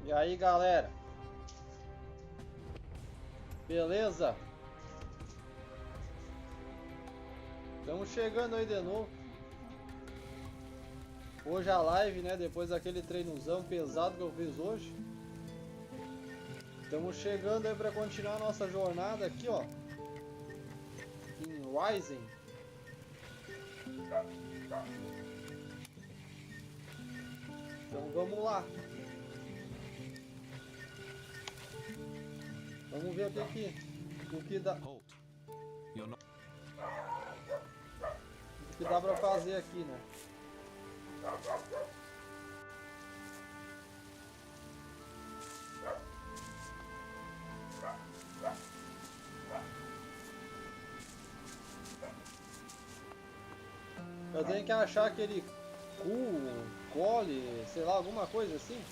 E aí, galera? Beleza? Estamos chegando aí de novo. Hoje a live, né? Depois daquele treinozão pesado que eu fiz hoje. Estamos chegando aí para continuar a nossa jornada aqui, ó. Em Rising. Então vamos lá. Vamos ver o que dá. O que dá pra fazer aqui, né? Eu tenho que achar aquele cole, sei lá, alguma coisa assim.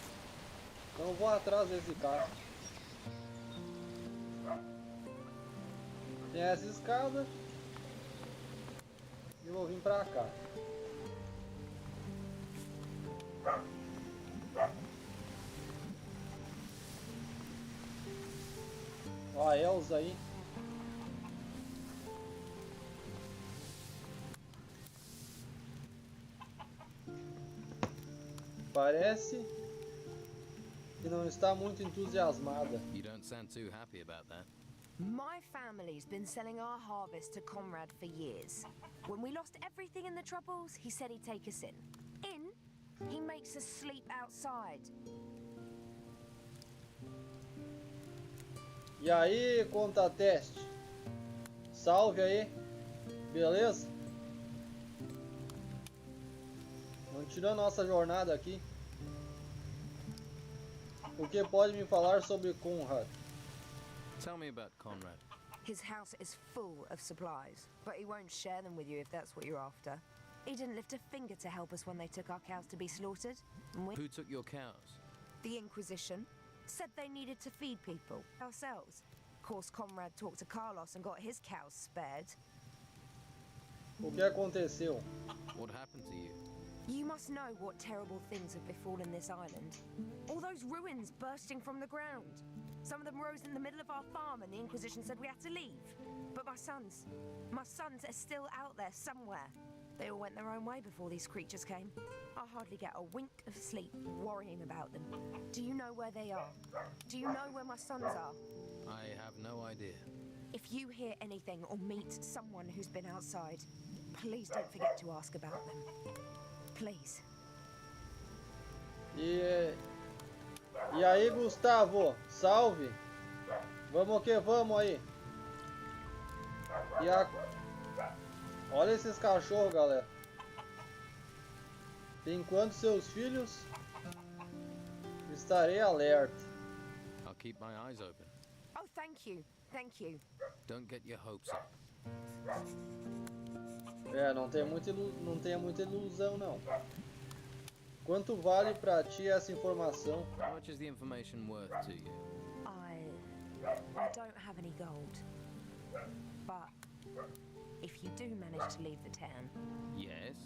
Então eu vou atrás desse cara. Tem essa escada. E vou vir pra cá. Ó a Elsa aí. Parece que não está muito entusiasmada. You don't sound too happy about that. My family's been selling our harvest to Conrad for years. When we lost everything in the Troubles, he said he'd take us in. In? He makes us sleep outside. E aí, Contateste? Salve aí. Beleza? Continuando nossa jornada aqui. O que pode me falar sobre Conrad? Tell me about Conrad. His house is full of supplies, but he won't share them with you if that's what you're after. He didn't lift a finger to help us when they took our cows to be slaughtered. And Who took your cows? The Inquisition said they needed to feed people ourselves. Of course, Conrad talked to Carlos and got his cows spared. O que aconteceu? What happened to you? You must know what terrible things have befallen this island. All those ruins bursting from the ground. Some of them rose in the middle of our farm and the Inquisition said we had to leave. But my sons are still out there somewhere. They all went their own way before these creatures came. I hardly get a wink of sleep worrying about them. Do you know where they are? Do you know where my sons are? I have no idea. If you hear anything or meet someone who's been outside, please don't forget to ask about them. Please. E aí, Gustavo? Salve! Vamos que vamos aí! Olha esses cachorros, galera. Enquanto seus filhos, estarei alerta. I'll keep my eyes open. Oh, thank you. Thank you. Don't get your hopes up. Não tenha muita ilusão, não. Quanto vale pra ti essa informação? How much is the information worth to you? I don't have any gold. But if you do manage to leave the town, Yes?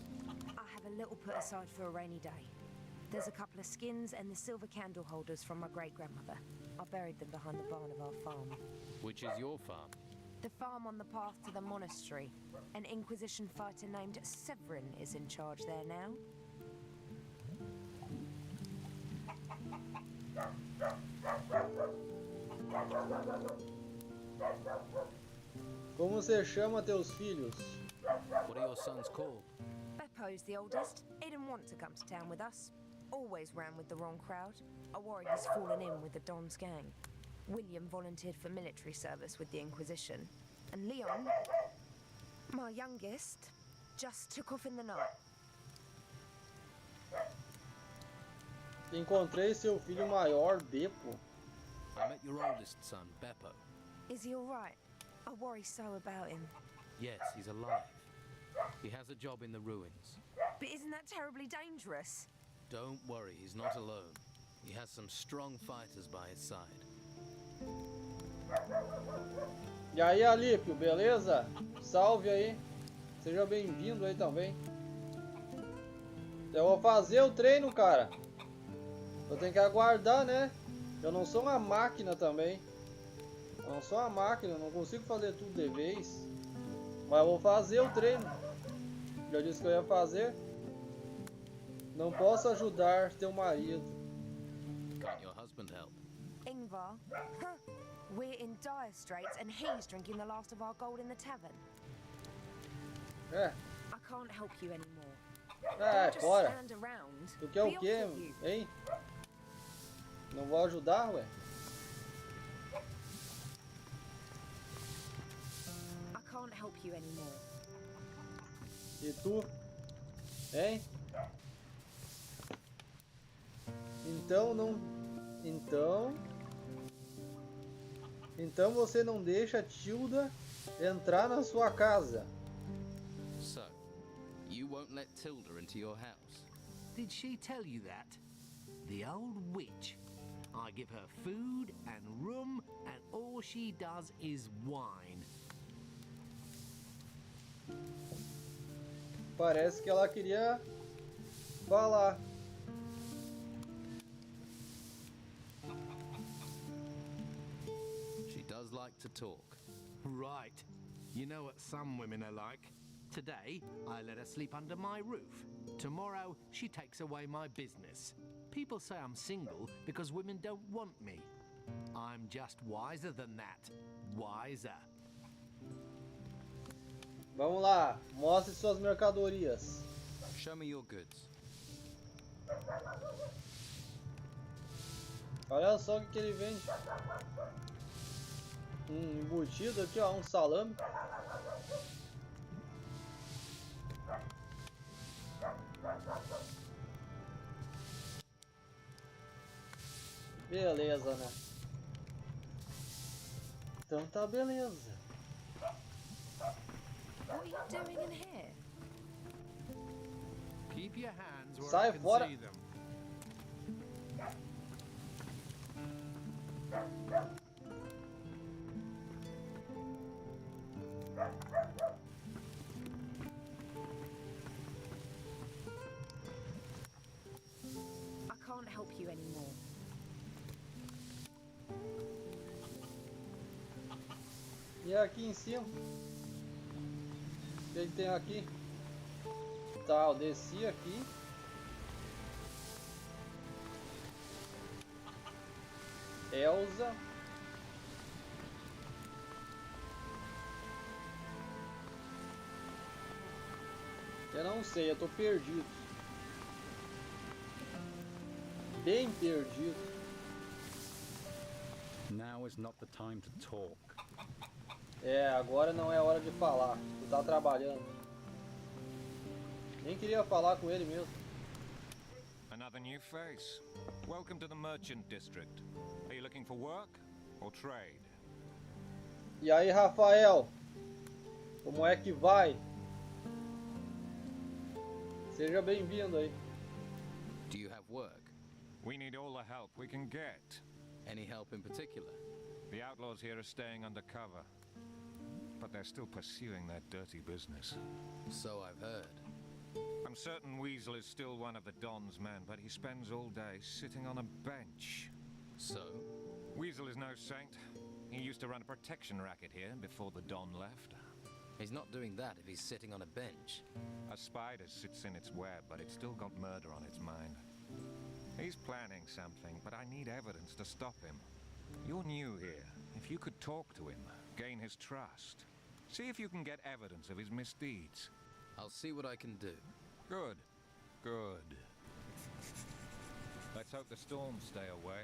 I have a little put aside for a rainy day. There's a couple of skins and the silver candle holders from my great-grandmother. I buried them behind the barn of our farm. Which is your farm? The farm on the path to the monastery. An Inquisition fighter named Severin is in charge there now. Como se chama teus filhos? What are your sons called? Beppo's the oldest. He didn't want to come to town with us. Always ran with the wrong crowd. I worry he's fallen in with the Don's gang. William volunteered for military service with the Inquisition. And Leon, my youngest, just took off in the night. Encontrei seu filho maior, Beppo. I met your oldest son, Beppo. Is he all right? I worry so about him. Yes, he's alive. He has a job in the ruins. But isn't that terribly dangerous? Don't worry, he's not alone. He has some strong fighters by his side. E aí, Alípio, beleza? Salve aí. Seja bem-vindo aí também. Eu vou fazer o treino, cara. Eu tenho que aguardar, né? Eu não sou uma máquina também. Eu não sou uma máquina, eu não consigo fazer tudo de vez. Mas eu vou fazer o treino. Já disse que eu ia fazer. Não posso ajudar teu marido. Can't your husband help? Ingvar? Huh. We're in dire straits and he's drinking the last of our gold in the tavern. É. I can't help you anymore. É, Just fora. stand around. Tu quer Be o off quê, with you. hein? Não vou ajudar, ué? I can't help you anymore. E tu? Hein? Então não... Então você não deixa a Tilda entrar na sua casa. So, you won't let Tilda into your house? Did she tell you that? The old witch. I give her food and room, and all she does is whine. Parece que ela queria falar. She does like to talk. Right. You know what some women are like. Today, I let her sleep under my roof. Tomorrow, she takes away my business. People say I'm single because women don't want me. I'm just wiser than that. Wiser. Vamos lá, mostre suas mercadorias. Show me your goods. Olha só o que ele vende. Um embutido aqui, ó, um salame. Beleza, né? Então tá beleza. What are you doing in here? Keep your hands where Sai I can fora. see them. I can't help you anymore. E aqui em cima? O que tem aqui? Tá, eu desci aqui. Elsa. Eu não sei, eu tô perdido. Bem perdido. Now is not the time to talk. É, agora não é hora de falar. Tu tá trabalhando. Nem queria falar com ele mesmo. Another new face. Welcome to the Merchant District. Are you looking for work or trade? E aí, Rafael? Como é que vai? Seja bem-vindo aí. Do you have work? We need all the help we can get. Any help in particular? The outlaws here are staying undercover, but they're still pursuing their dirty business. So I've heard. I'm certain Weasel is still one of the Don's men, but he spends all day sitting on a bench. So? Weasel is no saint. He used to run a protection racket here before the Don left. He's not doing that if he's sitting on a bench. A spider sits in its web, but it's still got murder on its mind. He's planning something, but I need evidence to stop him. You're new here. If you could talk to him, gain his trust, see if you can get evidence of his misdeeds. I'll see what I can do. Good. Good. Let's hope the storms stay away.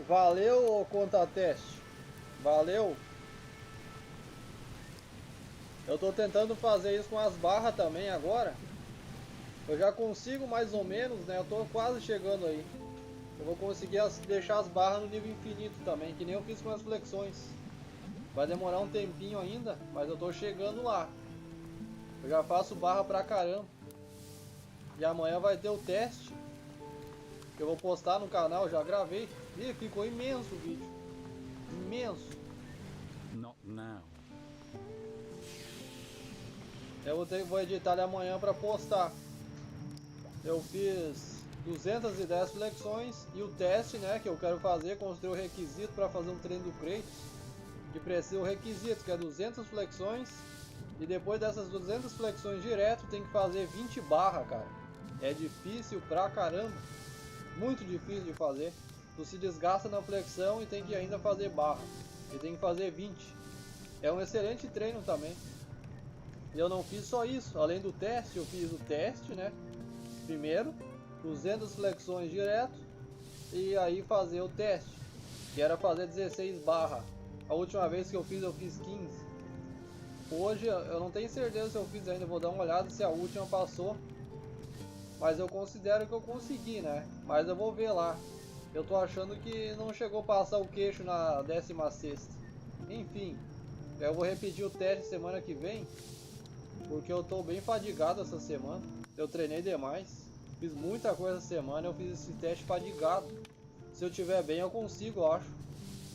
Valeu, Contateste. Valeu. Eu tô tentando fazer isso com as barras também agora. Eu já consigo mais ou menos, né? Eu tô quase chegando aí. Eu vou conseguir deixar as barras no nível infinito também, que nem eu fiz com as flexões. Vai demorar um tempinho ainda, mas eu tô chegando lá. Eu já faço barra pra caramba. E amanhã vai ter o teste, que eu vou postar no canal, já gravei. Ih, ficou imenso o vídeo. Imenso. Not now. Eu vou editar ele amanhã pra postar. Eu fiz 210 flexões e o teste, né, que eu quero fazer, construir o requisito para fazer um treino do Kratos, que precisa o requisito, que é 200 flexões, e depois dessas 200 flexões direto tem que fazer 20 barra, cara. É difícil pra caramba, muito difícil de fazer. Tu se desgasta na flexão e tem que ainda fazer barra, e tem que fazer 20. É um excelente treino também. E eu não fiz só isso, além do teste, eu fiz o teste, né, primeiro, 200 flexões direto, e aí fazer o teste, que era fazer 16 barra. A última vez que eu fiz 15. Hoje eu não tenho certeza se eu fiz ainda, vou dar uma olhada se a última passou. Mas eu considero que eu consegui, né? Mas eu vou ver lá. Eu tô achando que não chegou a passar o queixo na 16ª. Enfim, eu vou repetir o teste semana que vem, porque eu tô bem fadigado essa semana. Eu treinei demais. Fiz muita coisa essa semana, eu fiz esse teste fadigado. Se eu tiver bem, eu consigo, eu acho,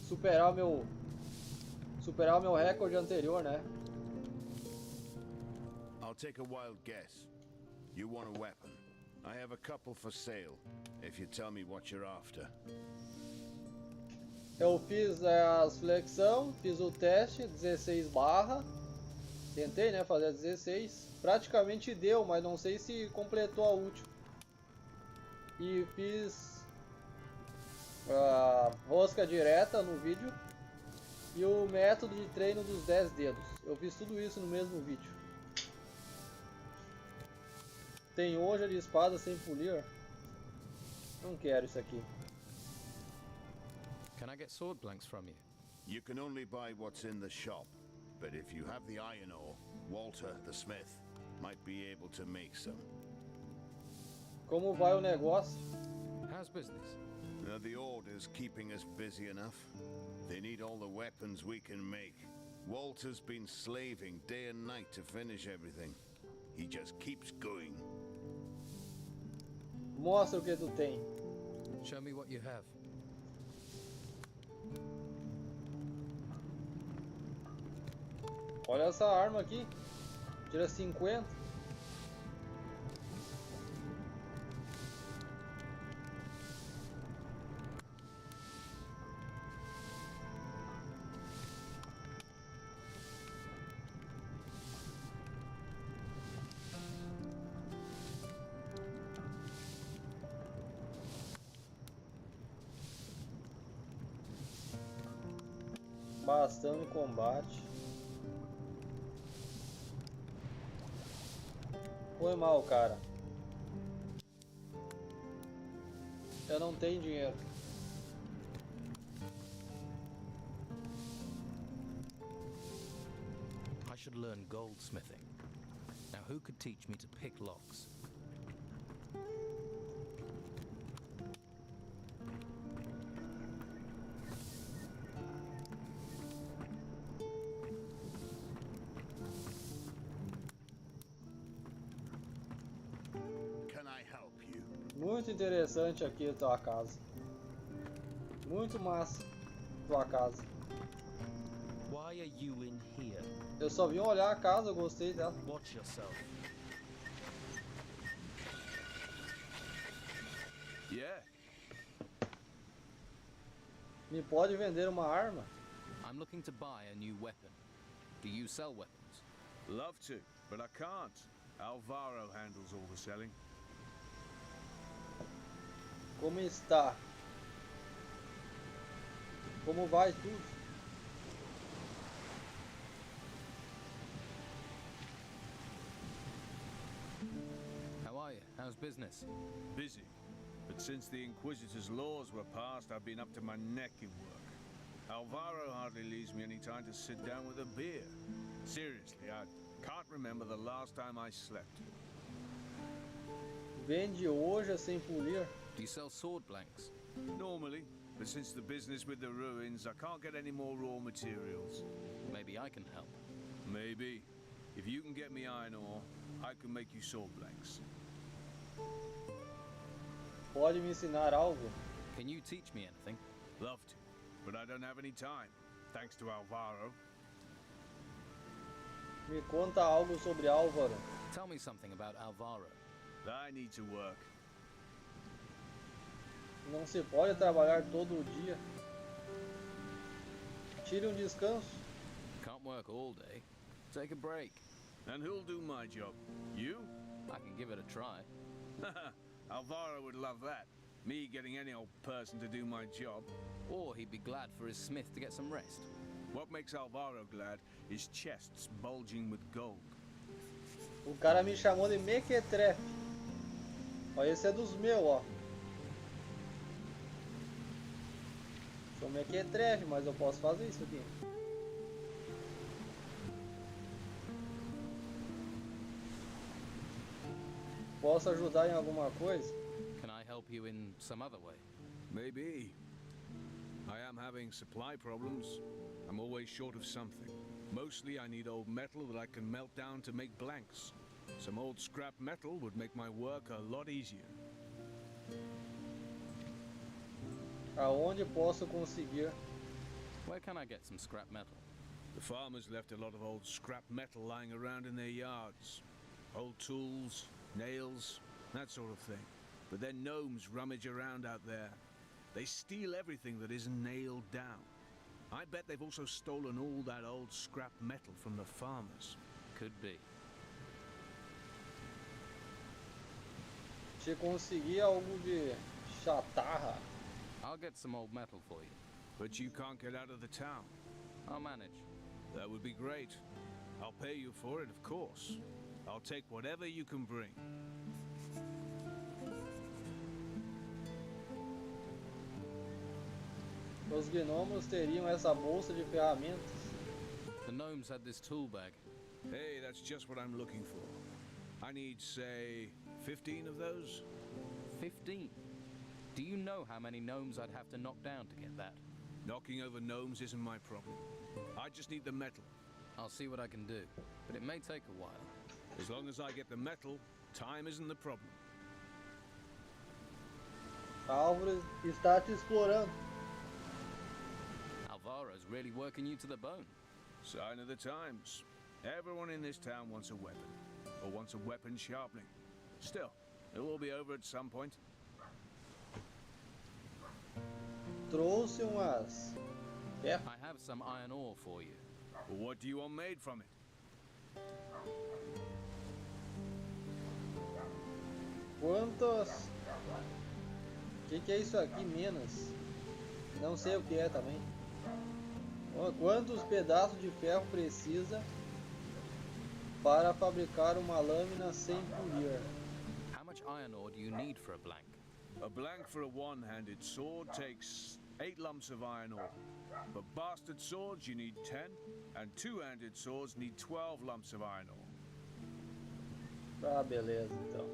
superar o meu recorde anterior, né? I'll take a wild guess. You want a weapon. I have a couple for sale, if you tell me what you're after. Eu fiz as flexão, fiz o teste, 16 barra. Tentei, né, fazer 16. Praticamente deu, mas não sei se completou a última. E fiz a rosca direta no vídeo. E o método de treino dos 10 dedos. Eu fiz tudo isso no mesmo vídeo. Tem hoja de espada sem polir. Não quero isso aqui. Can I get sword blanks from you? You can only buy what's in the shop, but if you have the iron ore, Walter, the smith, might be able to make some. Como vai o negócio? How's business? The order's keeping us busy enough. They need all the weapons we can make. Walter's been slaving day and night to finish everything. He just keeps going. Mostra o que tu tem. Show me what you have. Olha essa arma aqui. Tira 50. Bastando combate. Foi mal, cara. Eu não tenho dinheiro. I should learn goldsmithing. Now, who could teach me to pick locks? Can I help you? Muito interessante aqui a tua casa. Muito massa tua casa. Why are you in here? Eu só vim olhar a casa, eu gostei dela. Watch yourself. Yeah. Me pode vender uma arma? I'm looking to buy a new weapon. Do you sell weapons? Love to, but I can't. Alvaro handles all the selling. Como está? Como vai tudo? How are you? How's business? Busy. But since the Inquisitor's laws were passed, I've been up to my neck in work. Alvaro hardly leaves me any time to sit down with a beer. Seriously, I can't remember the last time I slept. Vende hoje sem polir? Do you sell sword blanks? Normally, but since the business with the ruins, I can't get any more raw materials. Maybe I can help. Maybe. If you can get me iron ore, I can make you sword blanks. Pode me ensinar algo? Can you teach me anything? Love to, but I don't have any time, thanks to Alvaro. Me conta algo sobre Álvaro. Tell me something about Alvaro. I need to work. Não se pode trabalhar todo dia. Tire um descanso. Can't work all day. Take a break. And who'll do my job? You? I can give it a try. Alvaro would love that. Me getting any old person to do my job. Or he'd be glad for his smith to get some rest. What makes Alvaro glad is chests bulging with gold. O cara me chamou de mequetrefe. Ó, esse é dos meus, ó. Sou mequetrefe, mas eu posso fazer isso aqui. Posso ajudar em alguma coisa? Can I help you in some other way? Maybe. I am having supply problems. I'm always short of something. Mostly I need old metal that I can melt down to make blanks. Some old scrap metal would make my work a lot easier. Aonde posso conseguir? Where can I get some scrap metal? The farmers left a lot of old scrap metal lying around in their yards. Old tools, nails, that sort of thing. But then gnomes rummage around out there. They steal everything that isn't nailed down. I bet they've also stolen all that old scrap metal from the farmers. Could be. Se conseguir algo de chatarra. I'll get some old metal for you. But you can't get out of the town. I'll manage. That would be great. I'll pay you for it, of course. I'll take whatever you can bring. Os gnomos teriam essa bolsa de ferramentas. The gnomes had this tool bag. Hey, that's just what I'm looking for. I need, say, 15 of those? 15? Do you know how many gnomes I'd have to knock down to get that? Knocking over gnomes isn't my problem. I just need the metal. I'll see what I can do, but it may take a while. As long as I get the metal, time isn't the problem. A árvore está te explorando. Alvaro's really working you to the bone. Sign of the times. Everyone in this town wants a weapon, or wants a weapon sharpening. Still, it will be over at some point. Trouxe umas. É. I have some iron ore for you. Well, what do you want made from it? Quantas? Que é isso aqui? Minas? Não sei o que é também. Ó, quantos pedaços de ferro precisa para fabricar uma lâmina sem polir? How much iron ore do you need for a blank? A blank for a one-handed sword takes 8 lumps of iron ore. For bastard swords you need 10, and two-handed swords need 12 lumps of iron ore. Ah, beleza, então.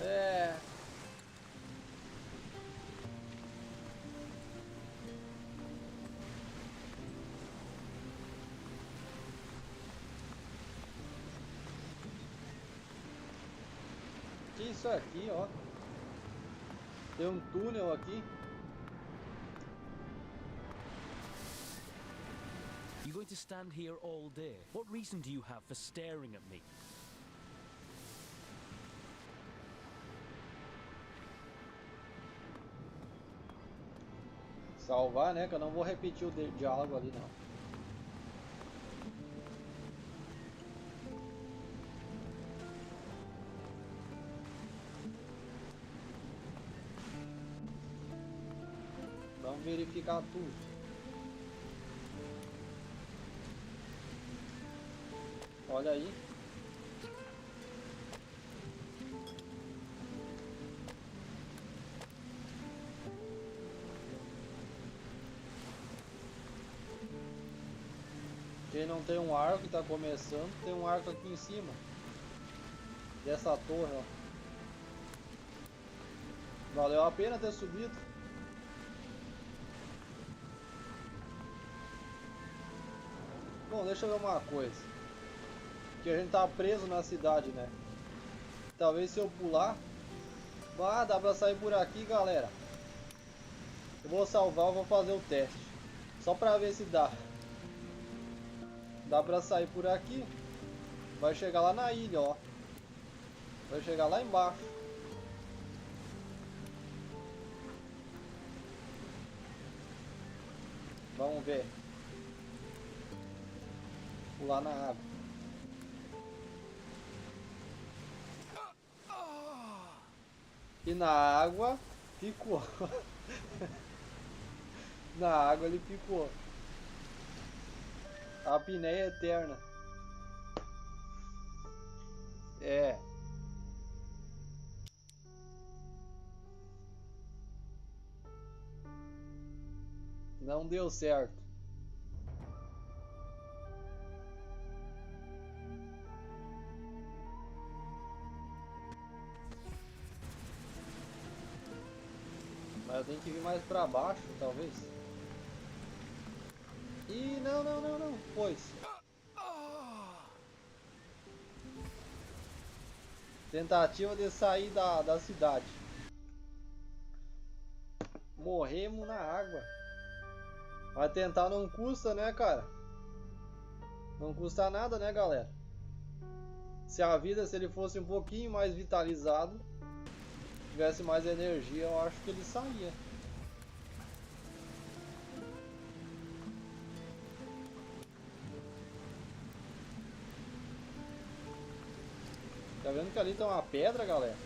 É. Que isso aqui, ó. Tem um túnel aqui. You going to stand here all day? What reason do you have for staring at me? Salvar, né? Que eu não vou repetir o diálogo ali, não. Vamos verificar tudo. Olha aí. Quem não tem um arco e está começando, tem um arco aqui em cima dessa torre, ó. Valeu a pena ter subido. Bom, deixa eu ver uma coisa. Que a gente tá preso na cidade, né? Talvez se eu pular... Ah, dá pra sair por aqui, galera. Eu vou salvar, eu vou fazer o teste. Só pra ver se dá. Dá pra sair por aqui. Vai chegar lá na ilha, ó. Vai chegar lá embaixo. Vamos ver. Pular na água. E na água ficou. Na água ele ficou. A apneia eterna. É. Não deu certo. Mas eu tenho que vir mais pra baixo, talvez. Ih, não. Pois. Tentativa de sair da cidade. Morremos na água. Mas tentar não custa, né, cara? Não custa nada, né, galera? Se a vida, se ele fosse um pouquinho mais vitalizado, tivesse mais energia, eu acho que ele saía. Tá vendo que ali tem uma pedra, galera?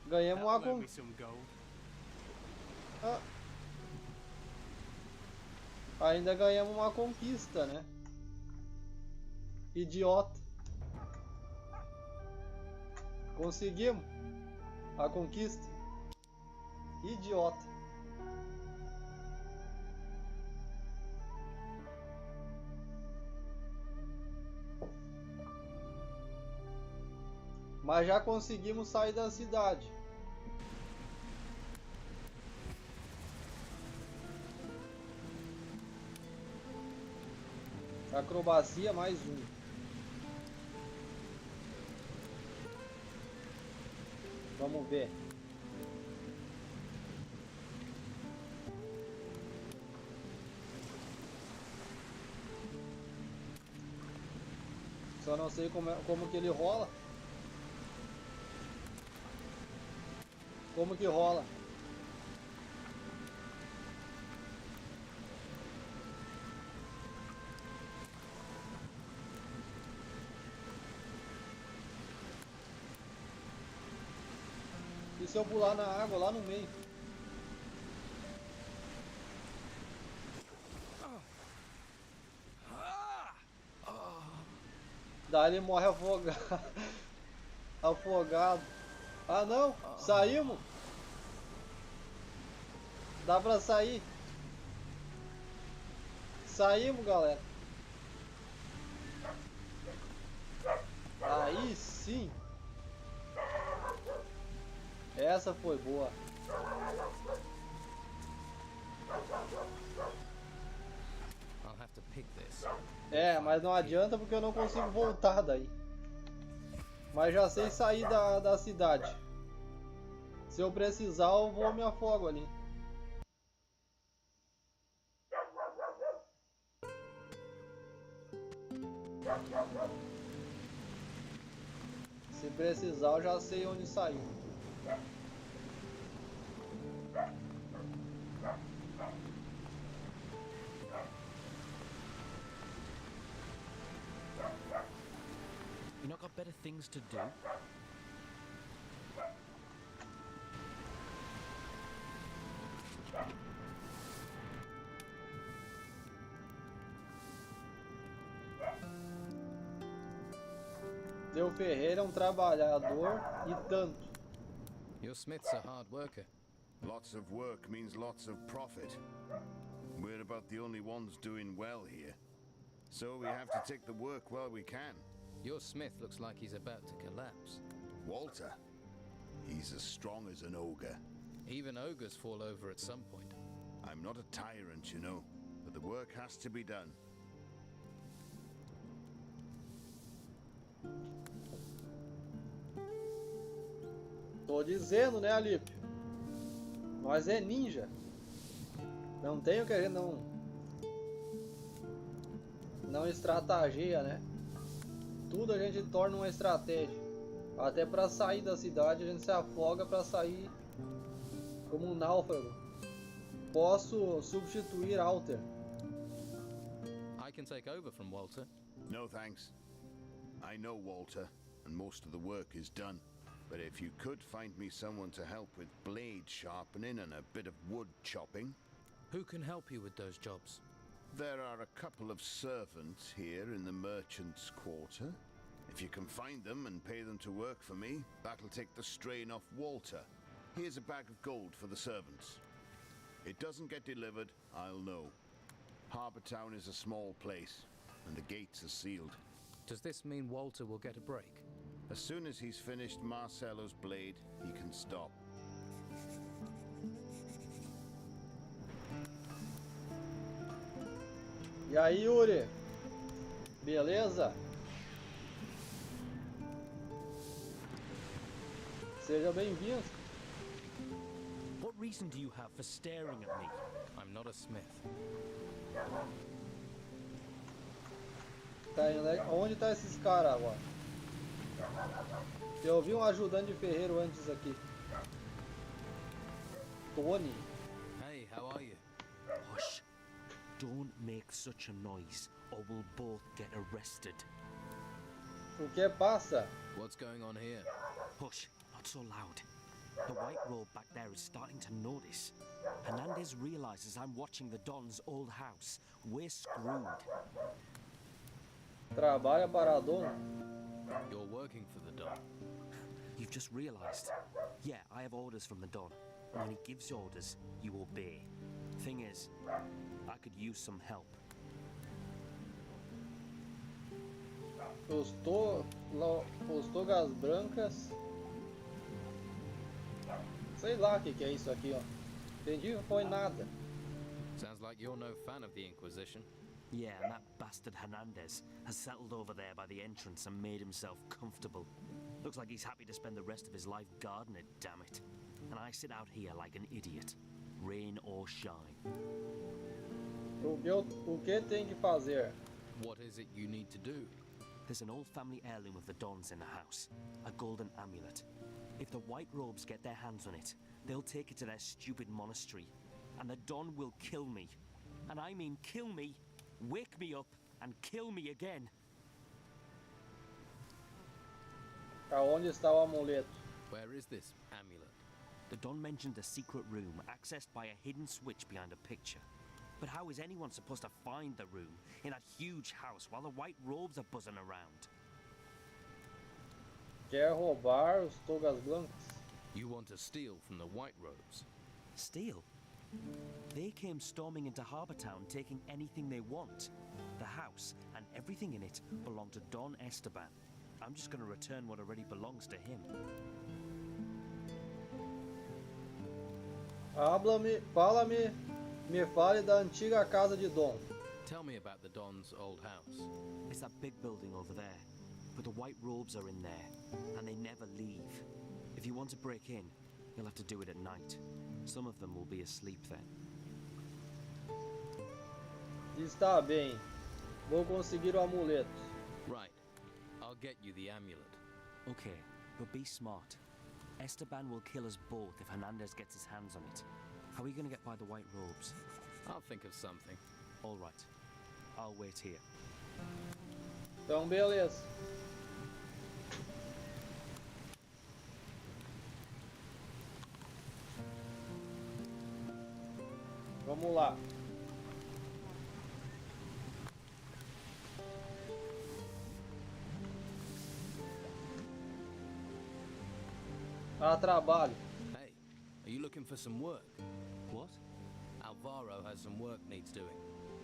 Ganhamos uma conquista. Ainda ganhamos uma conquista, né? Idiota. Conseguimos a conquista. Idiota. Mas já conseguimos sair da cidade. Acrobacia mais um. Vamos ver. Só não sei como que ele rola. Como que rola? E se eu pular na água lá no meio? Daí ele morre afogado. Afogado. Ah não, saímos. Dá pra sair. Saímos, galera. Aí sim. Essa foi boa. I'll have to pick this. É, mas não adianta porque eu não consigo voltar daí. Mas já sei sair da cidade. Se eu precisar, eu vou me afogo ali. Se precisar, eu já sei onde sair. You not got better things to do? Seu Ferreira é um trabalhador e tanto. Your smith's a hard worker. Lots of work means lots of profit. We're about the only ones doing well here. So we have to take the work while we can. Your smith looks like he's about to collapse. Walter, he's as strong as an ogre. Even ogres fall over at some point. I'm not a tyrant, you know, but the work has to be done. Tô dizendo, né, Alípio? Nós é ninja. Não tem o que a gente não estratégia, né? Tudo a gente torna uma estratégia. Até para sair da cidade a gente se afoga para sair como um náufrago. Posso substituir Alter. I can take over from Walter. No thanks. I know Walter, and most of the work is done. But if you could find me someone to help with blade sharpening and a bit of wood chopping... Who can help you with those jobs? There are a couple of servants here in the merchant's quarter. If you can find them and pay them to work for me, that'll take the strain off Walter. Here's a bag of gold for the servants. It doesn't get delivered, I'll know. Harbour Town is a small place, and the gates are sealed. Does this mean Walter will get a break? As soon as he's finished Marcello's blade, he can stop. E aí, Yuri? Beleza? Seja bem-vindo. What reason do you have for staring at me? I'm not a smith. Tá indo, né? Onde tá esses caras agora? Eu vi um ajudante de ferreiro antes aqui. Tony. Hey, how are you? Hush. Don't make such a noise, or we'll both get arrested. O que passa? What's going on here? Hush, not so loud. The white robe back there is starting to notice. Hernandez realizes I'm watching the Don's old house. We're screwed. Trabalha para Dom. You're working for the Don. You've just realized. Yeah, I have orders from the Don. And when he gives orders, you obey. Thing is, I could use some help. Os togas brancas. Sei lá o que é isso aqui, ó. Entendi, não foi nada. Sounds like you're no fan of the Inquisition. Yeah, and that bastard Hernandez has settled over there by the entrance and made himself comfortable. Looks like he's happy to spend the rest of his life guarding it, damn it. And I sit out here like an idiot, rain or shine. O que tem que fazer? What is it you need to do? There's an old family heirloom of the Dons in the house, a golden amulet. If the white robes get their hands on it, they'll take it to their stupid monastery, and the Don will kill me. And I mean kill me, wake me up, and kill me again. Aonde está o amuleto? Where is this amulet? The Don mentioned a secret room accessed by a hidden switch behind a picture. But how is anyone supposed to find the room in that huge house while the white robes are buzzing around? Quer roubar os togas blancas? You want to steal from the white robes? Steal? They came storming into Harbour Town taking anything they want. The house and everything in it belong to Don Esteban. I'm just going to return what already belongs to him. Fala-me, me fale da antiga casa de Dom. Tell me about the Don's old house. It's that big building over there. But the white robes are in there, and they never leave. If you want to break in, you'll have to do it at night. Some of them will be asleep then. Está bem. Vou conseguir o amuleto. Right. I'll get you the amulet. Okay, but be smart. Esteban will kill us both if Hernandez gets his hands on it. How are we going to get by the white robes? I'll think of something. All right. I'll wait here. Então, beleza. Vamos lá. A trabalho. Hey, are you looking for some work? What? Alvaro has some work needs doing.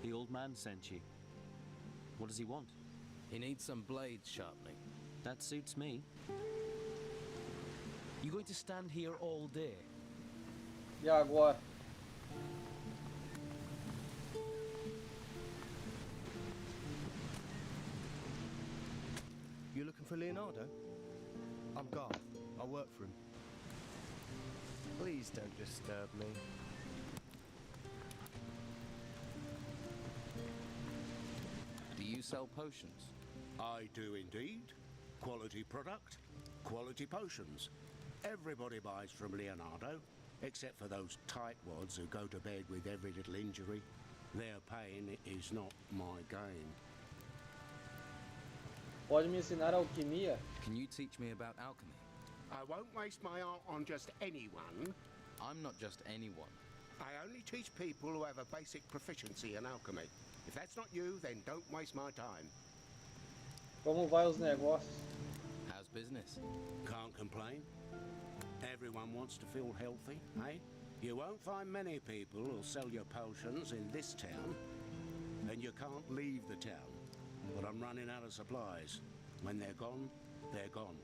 The old man sent you. What does he want? He needs some blades sharpening. That suits me. You going to stand here all day? E agora? You looking for Leonardo? I'm Garth. I work for him. Please. Please don't disturb me. Do you sell potions? I do indeed. Quality product, quality potions. Everybody buys from Leonardo, except for those tightwads who go to bed with every little injury. Their pain is not my gain. Pode me ensinar alquimia? Can you teach me about alchemy? I won't waste my art on just anyone. I'm not just anyone. I only teach people who have a basic proficiency in alchemy. If that's not you, then don't waste my time. Como vai os negócios? How's business? Can't complain. Everyone wants to feel healthy, eh? You won't find many people who'll sell your potions in this town. And you can't leave the town. But I'm running out of supplies. When they're gone, they're gone.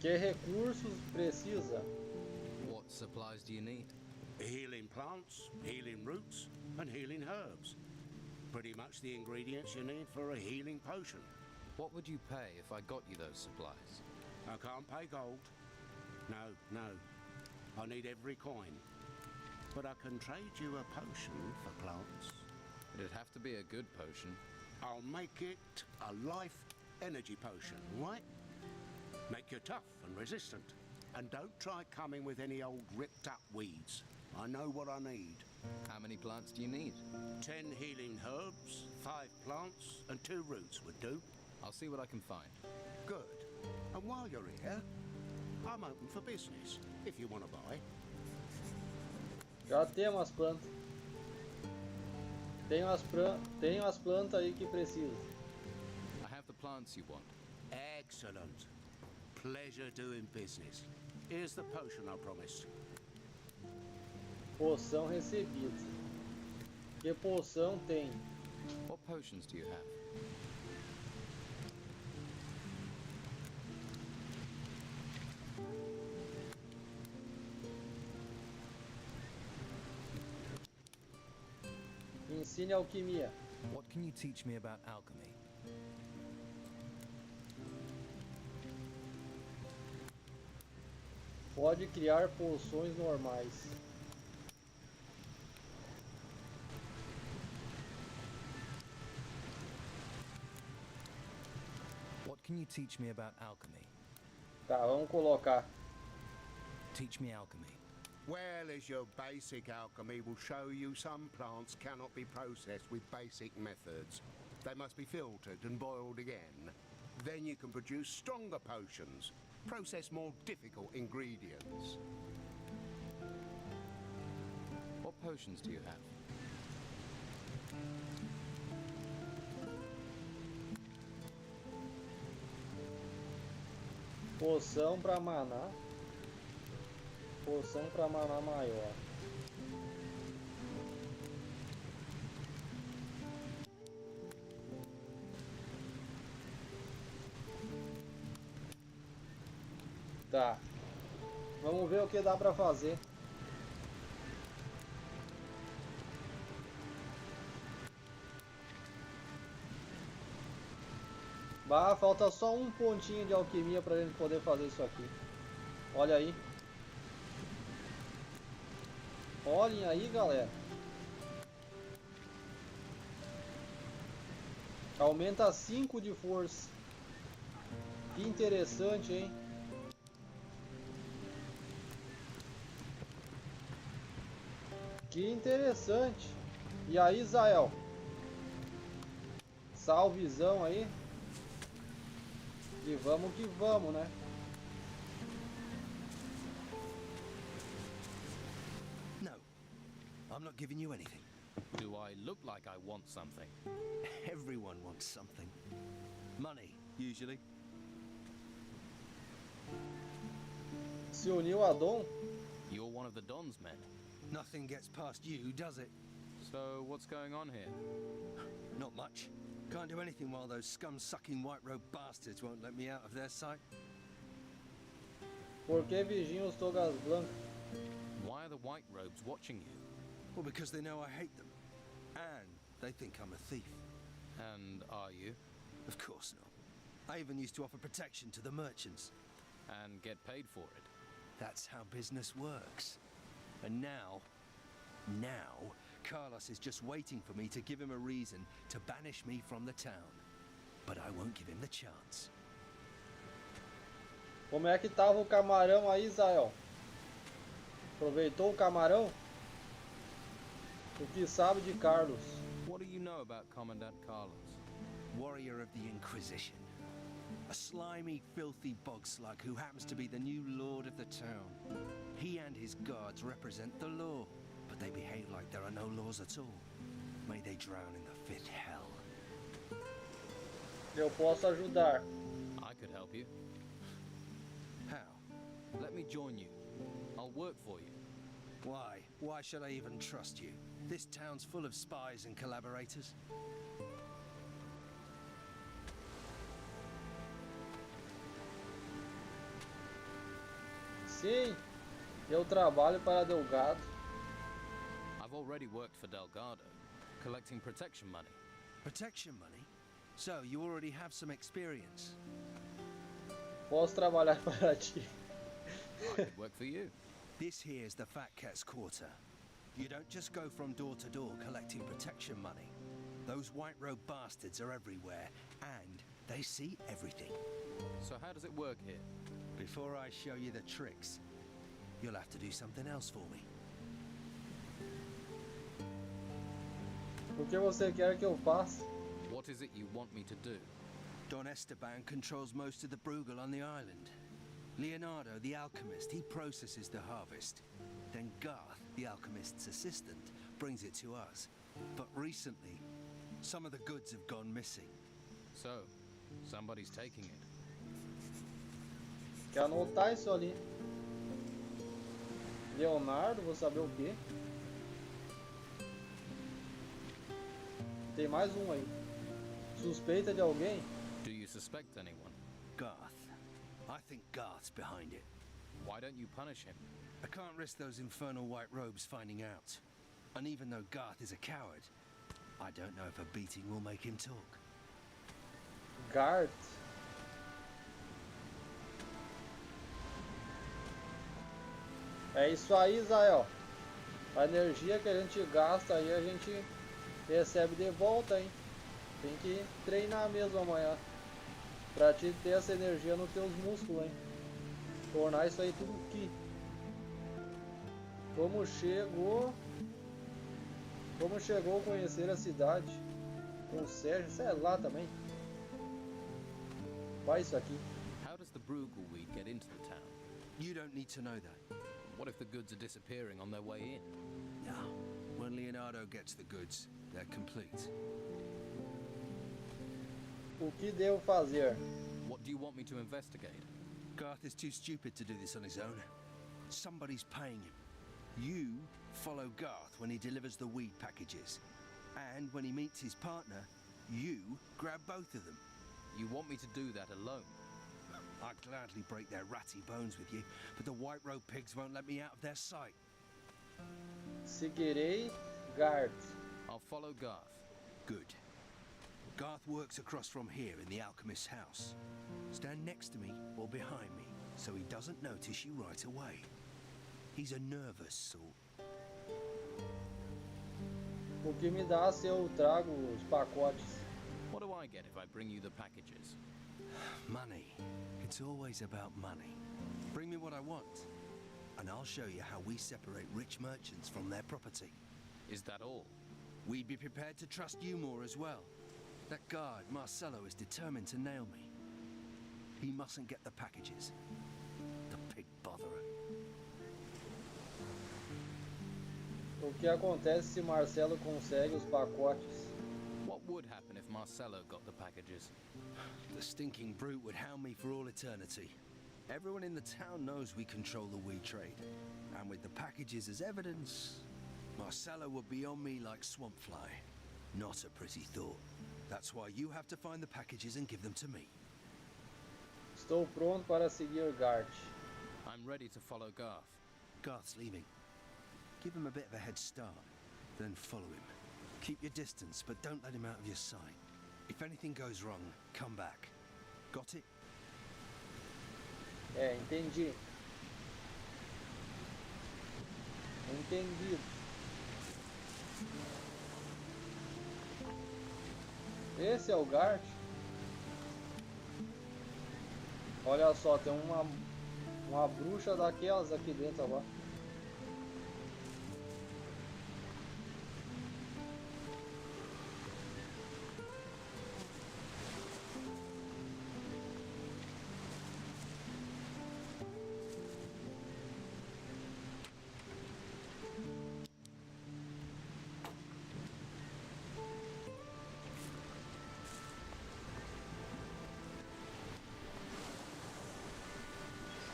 Que recursos precisa? What supplies do you need? Healing plants, healing roots, and healing herbs. Pretty much the ingredients you need for a healing potion. What would you pay if I got you those supplies? I can't pay gold. No. I need every coin. But I can trade you a potion for plants. It'd have to be a good potion. I'll make it a life energy potion, right? Make you tough and resistant. And don't try coming with any old ripped up weeds. I know what I need. How many plants do you need? 10 healing herbs, 5 plants, and 2 roots would do. I'll see what I can find. Good. And while you're here, I'm open for business, if you want to buy. Já temos as plantas. Tenho as plantas aí que precisa. I have the plants you want. Excellent. Pleasure doing business. Here's the potion I promised. Poção recebida. Que poção tem? What potions do you have? Ensine alquimia. What can you teach me about alchemy? Pode criar poções normais. What can you teach me about alchemy? Tá, vamos colocar. Teach me alchemy. Well, as your basic alchemy will show you, some plants cannot be processed with basic methods. They must be filtered and boiled again. Then you can produce stronger potions, process more difficult ingredients. What potions do you have? Poção para maná. Poção para maná maior. Tá. Vamos ver o que dá para fazer. Bah, falta só um pontinho de alquimia pra gente poder fazer isso aqui. Olha aí. Olhem aí, galera. Aumenta 5 de força. Que interessante, hein? Que interessante. E aí, Israel? Salvezão aí. E vamos que vamos, né? No, I'm not giving you anything. Do I look like I want something? Everyone wants something. Money, usually. Se uniu a Dom? You're one of the Don's men. Nothing gets past you, does it? So what's going on here? Not much. Can't do anything while those scum-sucking white-robe bastards won't let me out of their sight. Por que vigiam os togas blancas? Why are the white robes watching you? Well, because they know I hate them. And they think I'm a thief. And are you? Of course not. I even used to offer protection to the merchants. And get paid for it. That's how business works. And now, Carlos is just waiting for me to give him a reason to banish me from the town. But I won't give him the chance. Como é que tava o camarão aí, Israel? Aproveitou o camarão? O que sabe de Carlos? What do you know about Commandant Carlos? Warrior of the Inquisition. A slimy, filthy bog slug who happens to be the new lord of the town. He and his guards represent the law, but they behave like there are no laws at all. May they drown in the fifth hell. Eu posso ajudar. I could help you. How? Let me join you. I'll work for you. Why? Why should I even trust you? This town's full of spies and collaborators. Sim, eu trabalho para Delgado. I've already worked for Delgado, collecting protection money. Protection money? So, you already have some experience? Posso trabalhar para ti. I could work for you. This here's the Fat Cat's Quarter. You don't just go from door to door collecting protection money. Those white-robed bastards are everywhere, and they see everything. So how does it work here? Before I show you the tricks, you'll have to do something else for me. O que você quer que eu faça? What is it you want me to do? Don Esteban controls most of the Bruegel on the island. Leonardo, the alchemist, he processes the harvest. Then Garth, the alchemist's assistant, brings it to us. But recently, some of the goods have gone missing. So, somebody's taking it. Quer anotar isso ali? Leonardo, vou saber o quê? Tem mais um aí. Suspeita de alguém? Do you suspect anyone? Garth. I think Garth's behind it. Why don't you punish him? I can't risk those infernal white robes finding out. And even though Garth is a coward, I don't know if a beating will make him talk. Garth. É isso aí, Israel. A energia que a gente gasta aí, a gente recebe de volta, hein? Tem que treinar mesmo amanhã. Pra te ter essa energia nos teus músculos, hein? Tornar isso aí tudo ki. Como chegou a conhecer a cidade? Com o Sérgio, sei lá também. Vai isso aqui. How does the Bruegel weed get into the town? You don't need to know that. What if the goods are disappearing on their way in? No. When Leonardo gets the goods, they're complete. O que devo fazer? What do you want me to investigate? Garth is too stupid to do this on his own. Somebody's paying him. You follow Garth when he delivers the weed packages. And when he meets his partner, you grab both of them. You want me to do that alone? I'd gladly break their ratty bones with you, but the white-robed pigs won't let me out of their sight. Seguirei Garth. I'll follow Garth. Good. Garth works across from here in the alchemist's house. Stand next to me or behind me, so he doesn't notice you right away. He's a nervous sort. O que me dá se eu trago os pacotes? What do I get if I bring you the packages? Money. It's always about money. Bring me what I want, and I'll show you how we separate rich merchants from their property. Is that all? We'd be prepared to trust you more as well. That guard, Marcelo, is determined to nail me. He mustn't get the packages. The pig botherer. O que acontece se Marcelo consegue os pacotes? What would happen if Marcelo got the packages? The stinking brute would hound me for all eternity. Everyone in the town knows we control the weed trade. And with the packages as evidence, Marcelo would be on me like swamp fly. Not a pretty thought. That's why you have to find the packages and give them to me. Estou pronto para seguir Garth. I'm ready to follow Garth. Garth's leaving. Give him a bit of a head start, then follow him. Keep your distance, but don't let him out of your sight. If anything goes wrong, come back. Got it? É, entendi. Entendido. Esse é o Gart. Olha só, tem uma bruxa daquelas aqui dentro agora.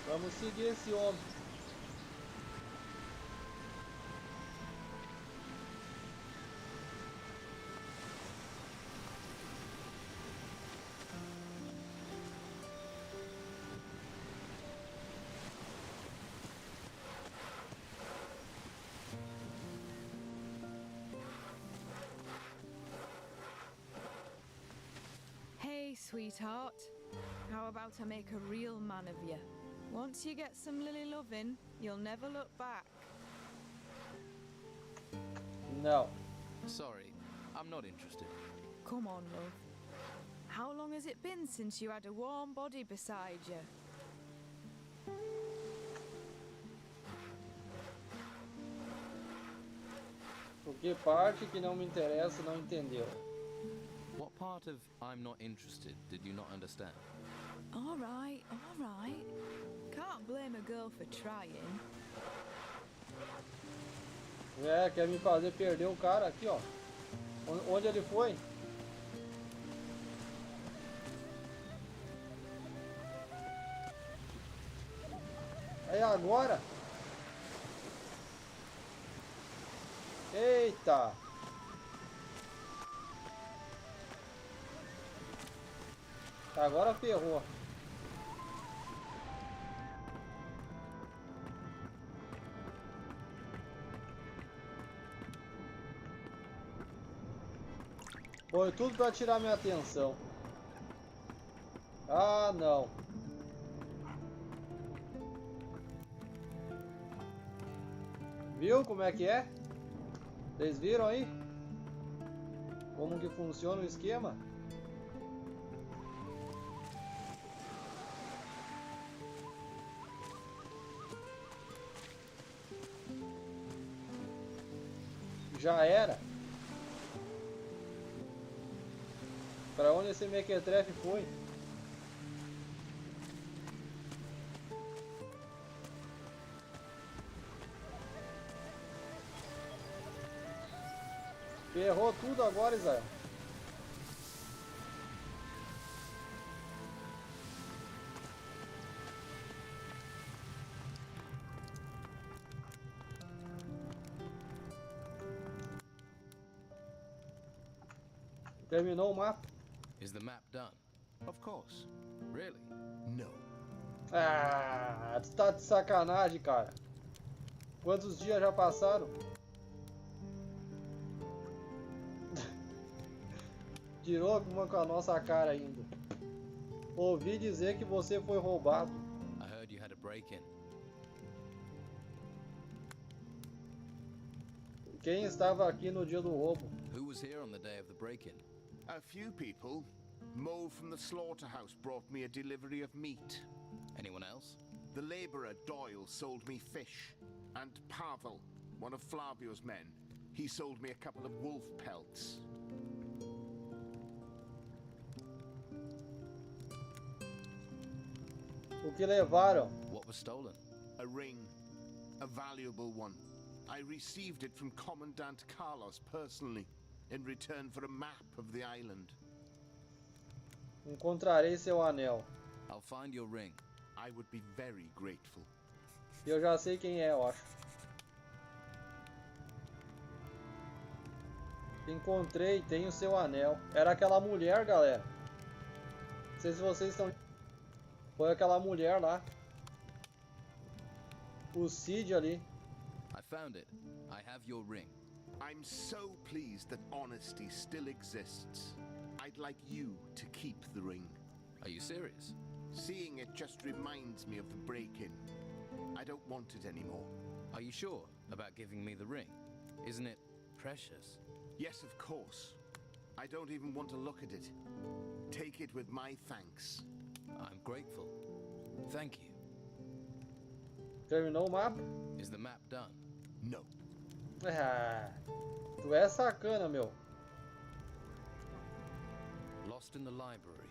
Vamos seguir esse homem. Hey, sweetheart. How about I make a real man of you? Once you get some lily loving, you'll never look back. No. Sorry, I'm not interested. Come on, love. How long has it been since you had a warm body beside you? O que parte que não me interessa não entendeu? What part of I'm not interested did you not understand? All right, all right. Can't blame a girl for trying. É, quer me fazer perder o cara aqui, ó. Onde ele foi? É agora? Eita! Agora ferrou. Foi tudo pra tirar minha atenção. Ah, não. Viu como é que é? Vocês viram aí? Como que funciona o esquema? Já era. Pra onde esse mequetrefe foi? Ferrou tudo agora, Israel. Terminou o mapa? Is the map done? Of course. Really? No. Ah, tu tá de sacanagem, cara. Quantos dias já passaram? Tirou uma com a nossa cara ainda. Ouvi dizer que você foi roubado. I heard you had a break-in. Quem estava aqui no dia do roubo? Who was here on the day of the break-in? A few people. Mo from the slaughterhouse brought me a delivery of meat. Anyone else? The labourer Doyle sold me fish. And Pavel, one of Flavio's men, he sold me a couple of wolf pelts. O que levaram? What was stolen? A ring. A valuable one. I received it from Commandant Carlos personally, in return for a map of the island. Encontrarei seu anel. I'll find your ring. I would be very grateful. Eu já sei quem é, eu acho. Encontrei, tenho seu anel. Era aquela mulher, galera. Não sei se vocês estão... Foi aquela mulher lá. O Cid ali. I found it. I have your ring. I'm so pleased that honesty still exists. I'd like you to keep the ring. Are you serious? Seeing it just reminds me of the break-in. I don't want it anymore. Are you sure about giving me the ring? Isn't it precious? Yes, of course. I don't even want to look at it. Take it with my thanks. I'm grateful. Thank you. Terminou o mapa? Is the map done? No. Ah, tu é sacana, meu. Lost in the Library.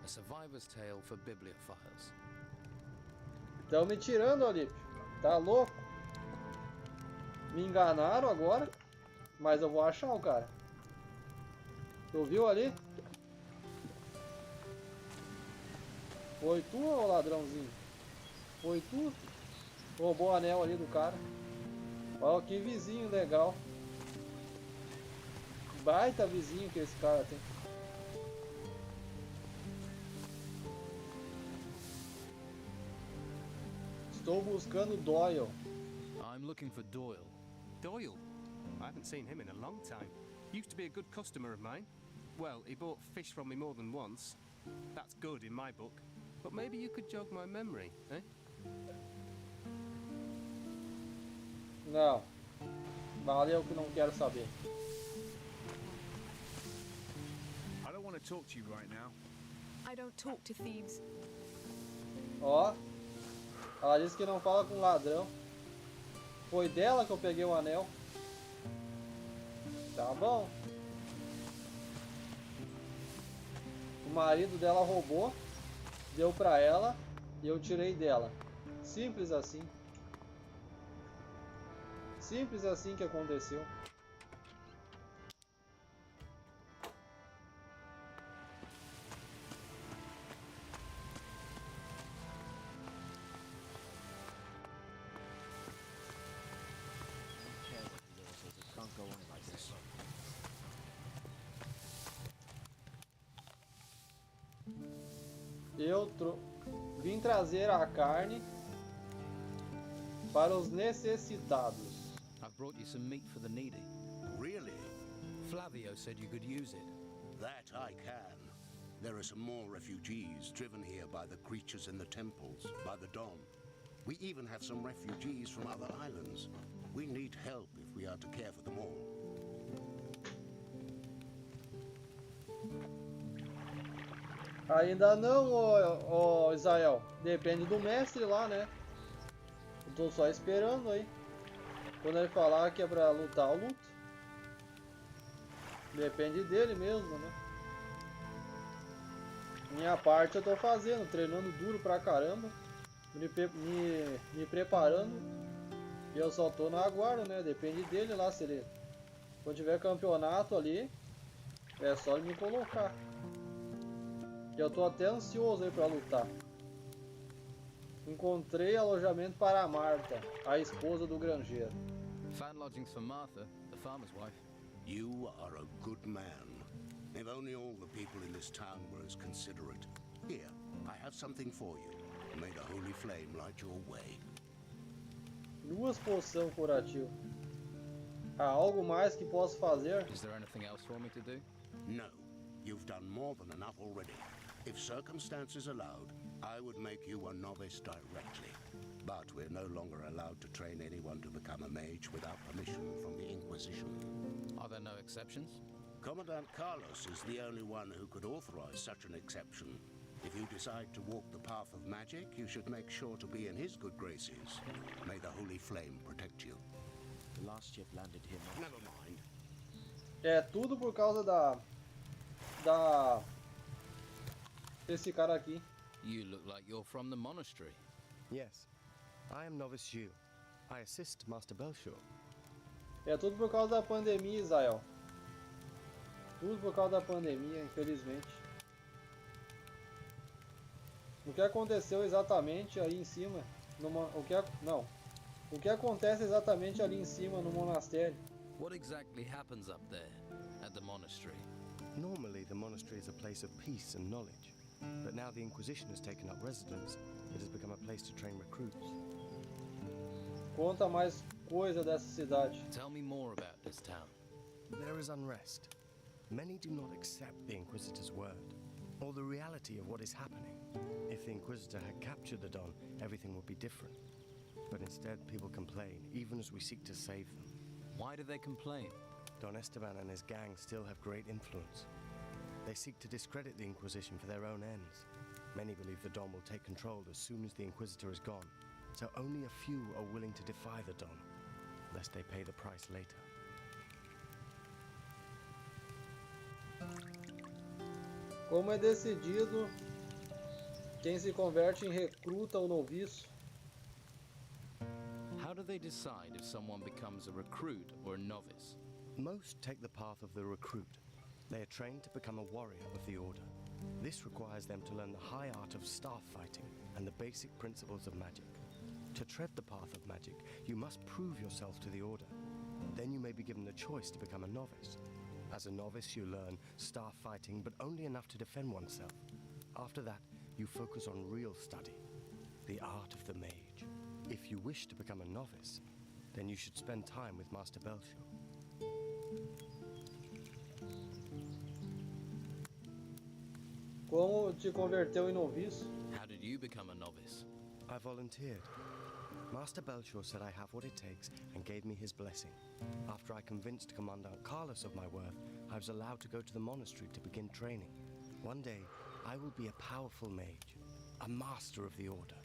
A survivor's tale for bibliophiles. Estão me tirando, Olímpio. Tá louco? Me enganaram agora. Mas eu vou achar o cara. Tu viu ali? Foi tu, ô ladrãozinho? Foi tu? Roubou o anel ali do cara. Ó, que vizinho legal. Baita vizinho que esse cara tem. Estou buscando Doyle. I'm looking for Doyle. Doyle? I haven't seen him in a long time. Used to be a good customer of mine. Well, he bought fish from me more than once. That's good in my book. But maybe you could jog my memory, eh? Não. Valeu que não quero saber. I don't want to talk to you right now. I don't talk to thieves. Ó. Ela disse que não fala com ladrão. Foi dela que eu peguei o anel. Tá bom. O marido dela roubou, deu pra ela e eu tirei dela. Simples assim. Simples assim que aconteceu. Eu vim trazer a carne para os necessitados. I've brought you some meat for the needy. Really? Flavio said you could use it. That I can. There are some more refugees driven here by the creatures in the temples, by the Don. We even have some refugees from other islands. We need help if we are to care for them all. Ainda não, ô Israel. Depende do mestre lá, né? Eu tô só esperando aí. Quando ele falar que é pra lutar, eu luto. Depende dele mesmo, né? Minha parte eu tô fazendo, treinando duro pra caramba. Me preparando. E eu só tô no aguardo, né? Depende dele lá, se ele... Quando tiver campeonato ali, é só ele me colocar. Eu tô até ansioso aí pra lutar. Encontrei alojamento para a Marta, a esposa do granjeiro. Found lodgings for Martha, the farmer's wife. You are a good man. If only all the people in this town were as considerate. Here, I have something for you. May the holy flame light your way. 2 poções curativas. Há algo mais que posso fazer? Is there anything else for me to do? No, you've done more than enough already. If circumstances allowed, I would make you a novice directly. But we're no longer allowed to train anyone to become a mage without permission from the Inquisition. Are there no exceptions? Commandant Carlos is the only one who could authorize such an exception. If you decide to walk the path of magic, you should make sure to be in his good graces. May the holy flame protect you. The last ship landed here. Never mind. É tudo por causa desse cara aqui. You look like you're from the monastery. Yes, I am novice Gilles. I assist Master Belshore. É tudo por causa da pandemia, Israel. Tudo por causa da pandemia, infelizmente. O que aconteceu exatamente aí em cima? O que acontece exatamente ali em cima no monastério? What exactly happens up there at the monastery? Normally, the monastery is a place of peace and knowledge. But now the Inquisition has taken up residence, it has become a place to train recruits. Conta mais coisa dessa cidade. Tell me more about this town. There is unrest. Many do not accept the Inquisitor's word. or the reality of what is happening. If the Inquisitor had captured the Don, everything would be different. But instead, people complain, even as we seek to save them. Why do they complain? Don Esteban and his gang still have great influence. They seek to discredit the Inquisition for their own ends. Many believe the Don will take control as soon as the Inquisitor is gone, so only a few are willing to defy the Don, lest they pay the price later. Como é decidido quem se converte em recruta ou noviço? How do they decide if someone becomes a recruit or a novice? Most take the path of the recruit. They are trained to become a warrior of the Order. This requires them to learn the high art of staff fighting and the basic principles of magic. To tread the path of magic, you must prove yourself to the Order. Then you may be given the choice to become a novice. As a novice, you learn staff fighting, but only enough to defend oneself. After that, you focus on real study, the art of the mage. If you wish to become a novice, then you should spend time with Master Belcher. Como te converteu em noviço? How did you become a novice? I volunteered. Master Belcher said I have what it takes and gave me his blessing. After I convinced Commandant Carlos of my worth, I was allowed to go to the monastery to begin training. One day, I will be a powerful mage, a master of the Order.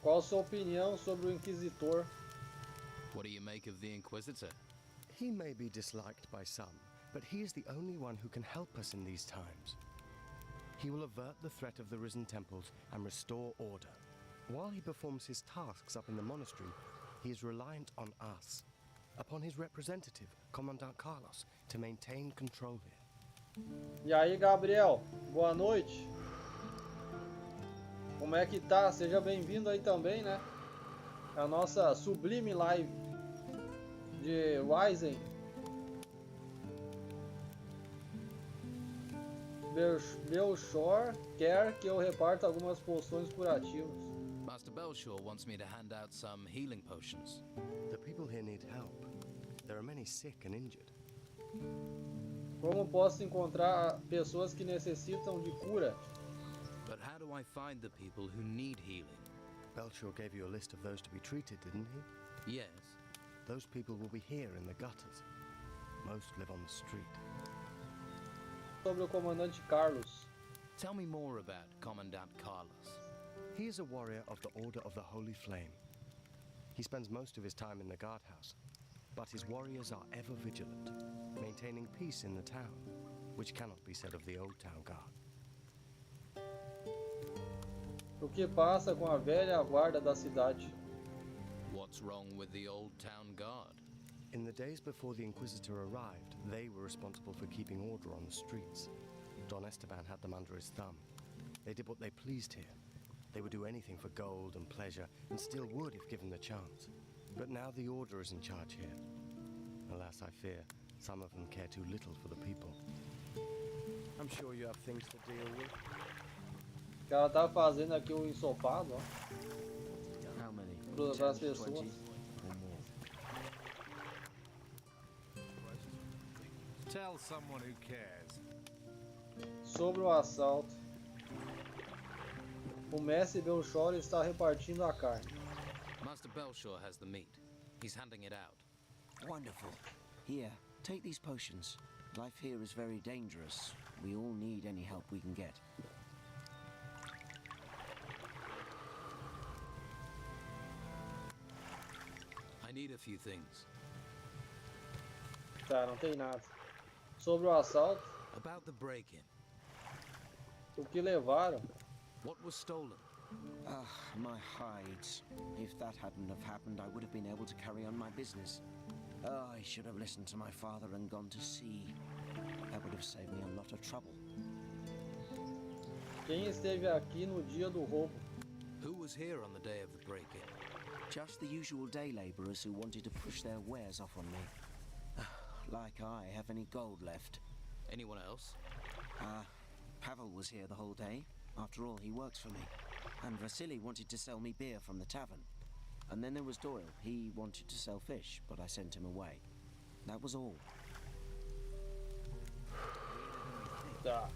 Qual a sua opinião sobre o Inquisitor? What do you make of the Inquisitor? He may be disliked by some, but he is the only one who can help us in these times. He will avert the threat of the risen temples and restore order. While he performs his tasks up in the monastery, he is reliant on us, upon his representative, Commandant Carlos, to maintain control here. E aí, Gabriel, boa noite. Como é que tá? Seja bem-vindo aí também, né? A nossa sublime live de Wisen. Belchor quer que eu reparta algumas poções curativas. Master Belcher wants me to hand out some healing potions. The people here need help. There are many sick and injured. Como posso encontrar pessoas que necessitam de cura? But how do I find the people who need healing? Belcher gave you a list of those to be treated, didn't he? Yes. Those people will be here in the gutters. Most live on the street. Sobre o comandante Carlos. Tell me more about Commandant Carlos. He is a warrior of the Order of the Holy Flame. He spends most of his time in the guardhouse, but his warriors are ever vigilant, maintaining peace in the town, which cannot be said of the Old Town Guard. O que passa com a velha guarda da cidade? What's wrong with the Old Town Guard? In the days before the Inquisitor arrived, they were responsible for keeping order on the streets. Don Esteban had them under his thumb. They did what they pleased here. They would do anything for gold and pleasure, and still would if given the chance. But now the Order is in charge here. Alas, I fear some of them care too little for the people. I'm sure you have things to deal with. O cara tá fazendo aqui um ensopado, ó. How many? Para as pessoas. Tell someone who cares. Sobre o assalto. O mestre Belchor está repartindo a carne. Master Belcher has the meat. He's handing it out. Wonderful. Here, take these potions. Life here is very dangerous. We all need any help we can get. I need a few things. Tá, não tem nada. Sobre o assalto. About the break-in. O que levaram? What was stolen? Ah, my hides. If that hadn't have happened, I would have been able to carry on my business. Oh, I should have listened to my father and gone to sea. That would have saved me a lot of trouble. Quem esteve aqui no dia do roubo? Who was here on the day of the break-in? Just the usual day laborers who wanted to push their wares off on me. Like I have any gold left. Anyone else? Pavel was here the whole day. After all, he works for me. And Vasily wanted to sell me beer from the tavern. And then there was Doyle. He wanted to sell fish, but I sent him away. That was all. Tá.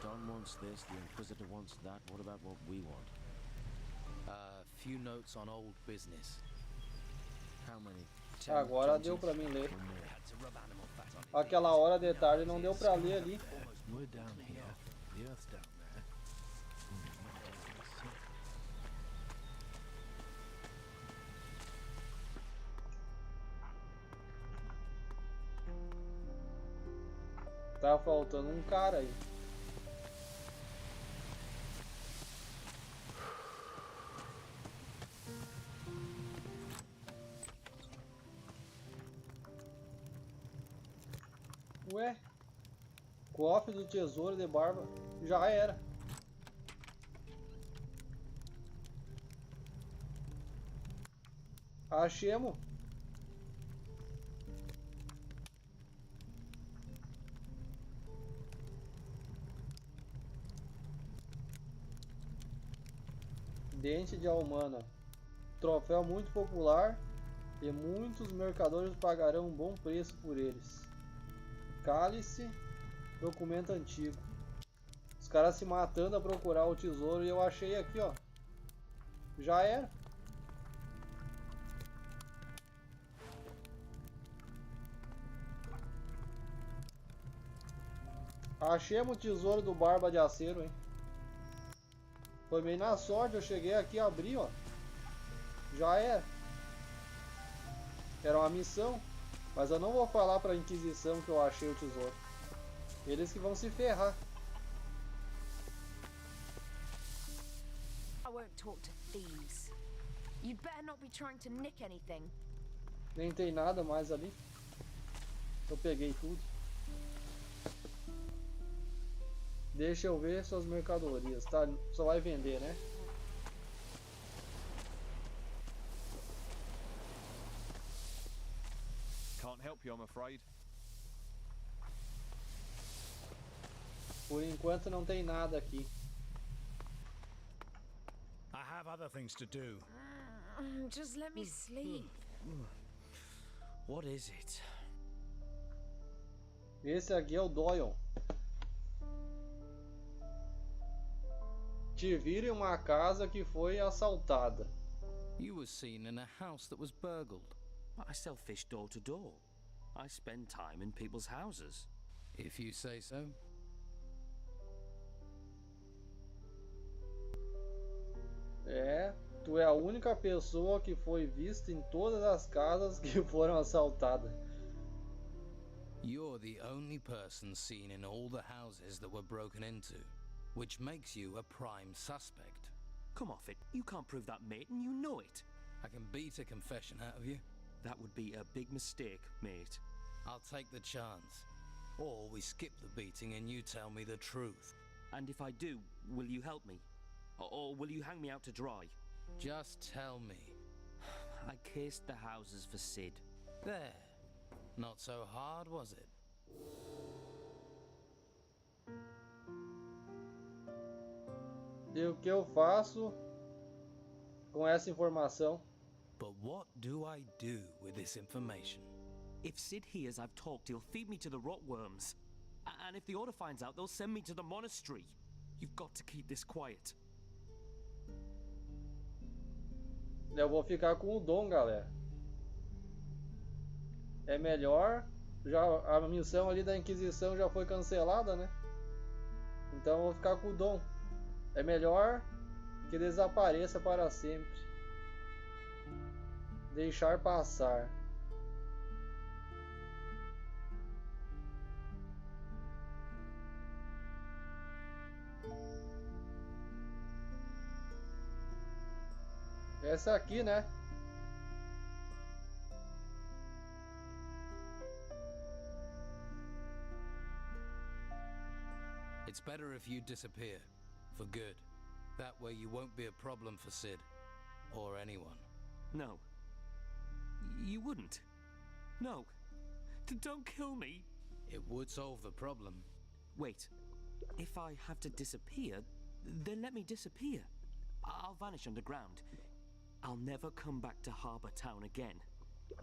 Don wants this, the Inquisitor wants that. What about what we want? Few notes on old business. How many? Agora deu pra mim ler. Aquela hora de tarde não deu pra ler ali. We're down here. The Earth's down there. Tá faltando um cara aí. Ué? Cofre do tesouro de Barba. Já era. Achemos. Dente de Almana. Troféu muito popular e muitos mercadores pagarão um bom preço por eles. Cálice. Documento antigo. Os caras se matando a procurar o tesouro e eu achei aqui, ó. Já era. Achemos o tesouro do Barba de Acero, hein. Foi meio na sorte, eu cheguei aqui, abri, ó. Já era. Era uma missão. Mas eu não vou falar pra Inquisição que eu achei o tesouro. Eles que vão se ferrar. I won't talk to thieves. You'd better not be trying to nick anything. Nem tem nada mais ali. Eu peguei tudo. Deixa eu ver suas mercadorias, tá? Só vai vender, né? Can't help you, I'm afraid. Por enquanto não tem nada aqui. I have other things to do. Just let me sleep. What is it? Esse aqui é o Doyle. Te vira em uma casa que foi assaltada. You were seen in a house that was burgled. I sell fish door to door. I spend time in people's houses. If you say so. É, tu é a única pessoa que foi vista em todas as casas que foram assaltadas. You're the only person seen in all the houses that were broken into, which makes you a prime suspect. Come off it. You can't prove that, mate, and you know it. I can beat a confession out of you. That would be a big mistake, mate. I'll take the chance. Or we skip the beating and you tell me the truth. And if I do, will you help me? Or will you hang me out to dry? Just tell me. I cased the houses for Sid. There. Not so hard, was it? E o que eu faço com essa informação? But what do I do with this information? If Sid hears I've talked, he'll feed me to the rotworms. And if the Order finds out, they'll send me to the monastery. You've got to keep this quiet. Eu vou ficar com o Dom, galera. É melhor. Já a missão ali da Inquisição já foi cancelada, né? Então eu vou ficar com o Dom. É melhor que desapareça para sempre. Deixar passar. Essa aqui, né? It's better if you disappear. For good. That way you won't be a problem for Sid. Or anyone. No. You wouldn't. No. Don't kill me. It would solve the problem. Wait. If I have to disappear, then let me disappear. I'll vanish underground. I'll never come back to Harbour Town again.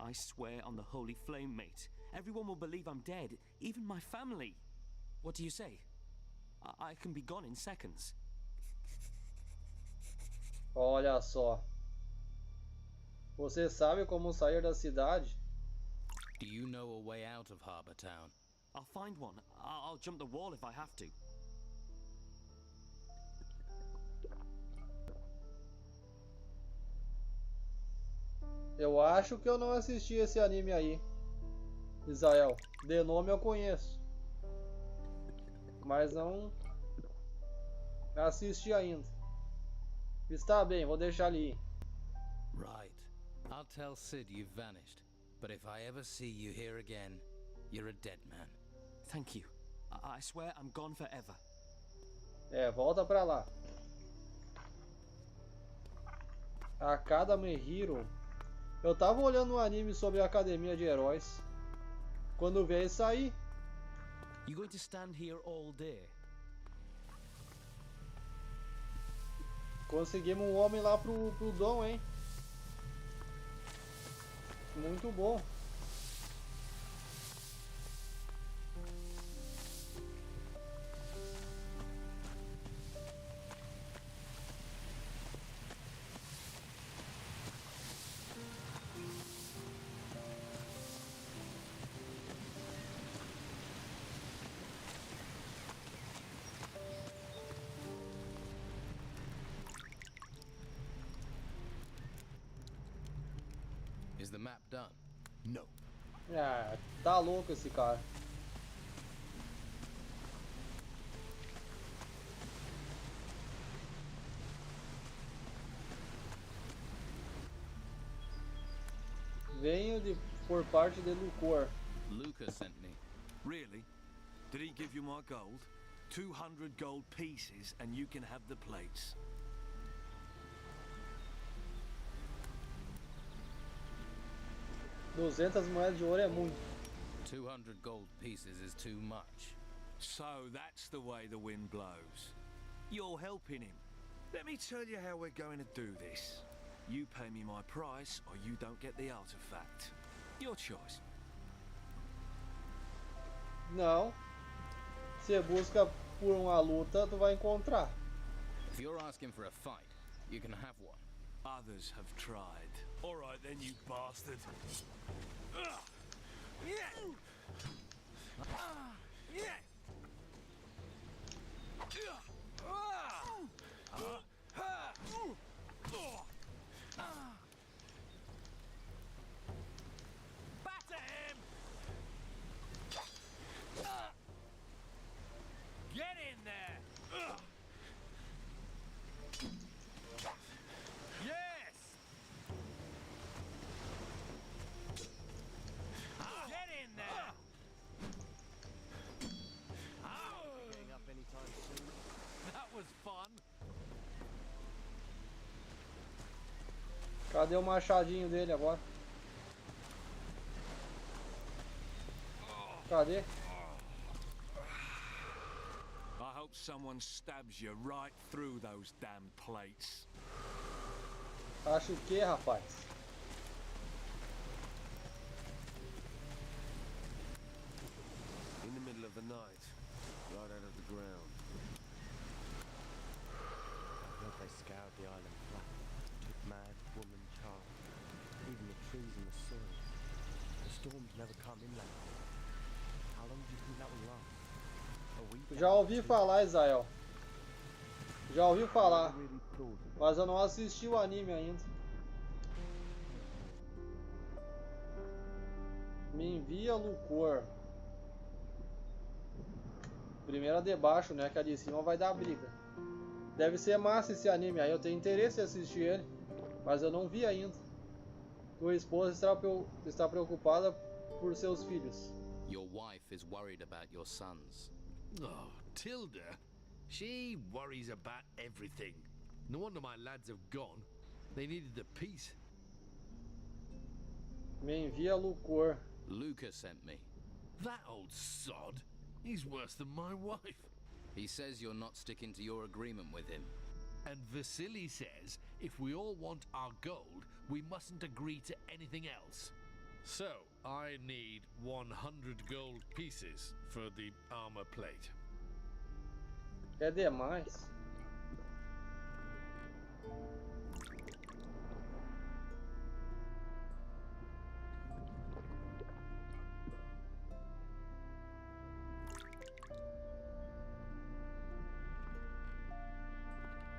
I swear on the Holy Flame, mate. Everyone will believe I'm dead, even my family. What do you say? I can be gone in seconds. Olha só. Você sabe como sair da cidade? Do you know a way out of Harbour Town? I'll find one. I'll jump the wall if I have to. Eu acho que eu não assisti esse anime aí, Israel. De nome eu conheço, mas não assisti ainda. Está bem, vou deixar ali. Right. I'll tell Sid you've vanished. But if I ever see you here again, you're a dead man. Thank you. I swear I'm gone forever. Volta pra lá. Academy Hero. Eu tava olhando um anime sobre a academia de heróis. Quando veio isso aí. You going to stand here all day? Conseguimos um homem lá pro Dom, hein? Muito bom. Is the map done? No. Ah, tá louco esse cara. Venho por parte de Lucor. Lucas sent me. Really? Did he give you my gold? 200 gold pieces and you can have the plates. $200 de ouro é muito. 200 gold pieces is too much. So that's the way the wind blows. You're helping him. Let me tell you how we're going to do this. You pay me my price or you don't get the artifact. Your choice. Não. Se busca por uma luta, tu vai encontrar. If you're asking for a fight, you can have one. Others have tried. All right then, you bastard. Batter him! Get in there! Yes! Get in there! Getting up anytime soon. That was fun. Cadê o machadinho dele agora? Cadê? I hope someone stabs you right through those damn plates. Acho que, rapaz. In the middle of the night, right out of the ground. I heard they scoured the island flat. Took man, woman, child, even the trees and the soil. The storms never come inland. How long do you think that will last? A week? Já ouvi falar, Israel. Já ouvi falar. Mas eu não assisti o anime ainda. Me envia Lucor. Primeiro a de baixo, né? Que a de cima vai dar briga. Deve ser massa esse anime aí. Eu tenho interesse em assistir ele. Mas eu não vi ainda. Tua esposa está preocupada por seus filhos. Your wife is worried about your sons. Oh, Tilda. She worries about everything. No wonder my lads have gone. They needed the peace. Me envia Lucor. Lucas sent me. That old sod. He's worse than my wife. He says you're not sticking to your agreement with him. And Vasily says if we all want our gold, we mustn't agree to anything else. So, I need 100 gold pieces for the armor plate. É demais.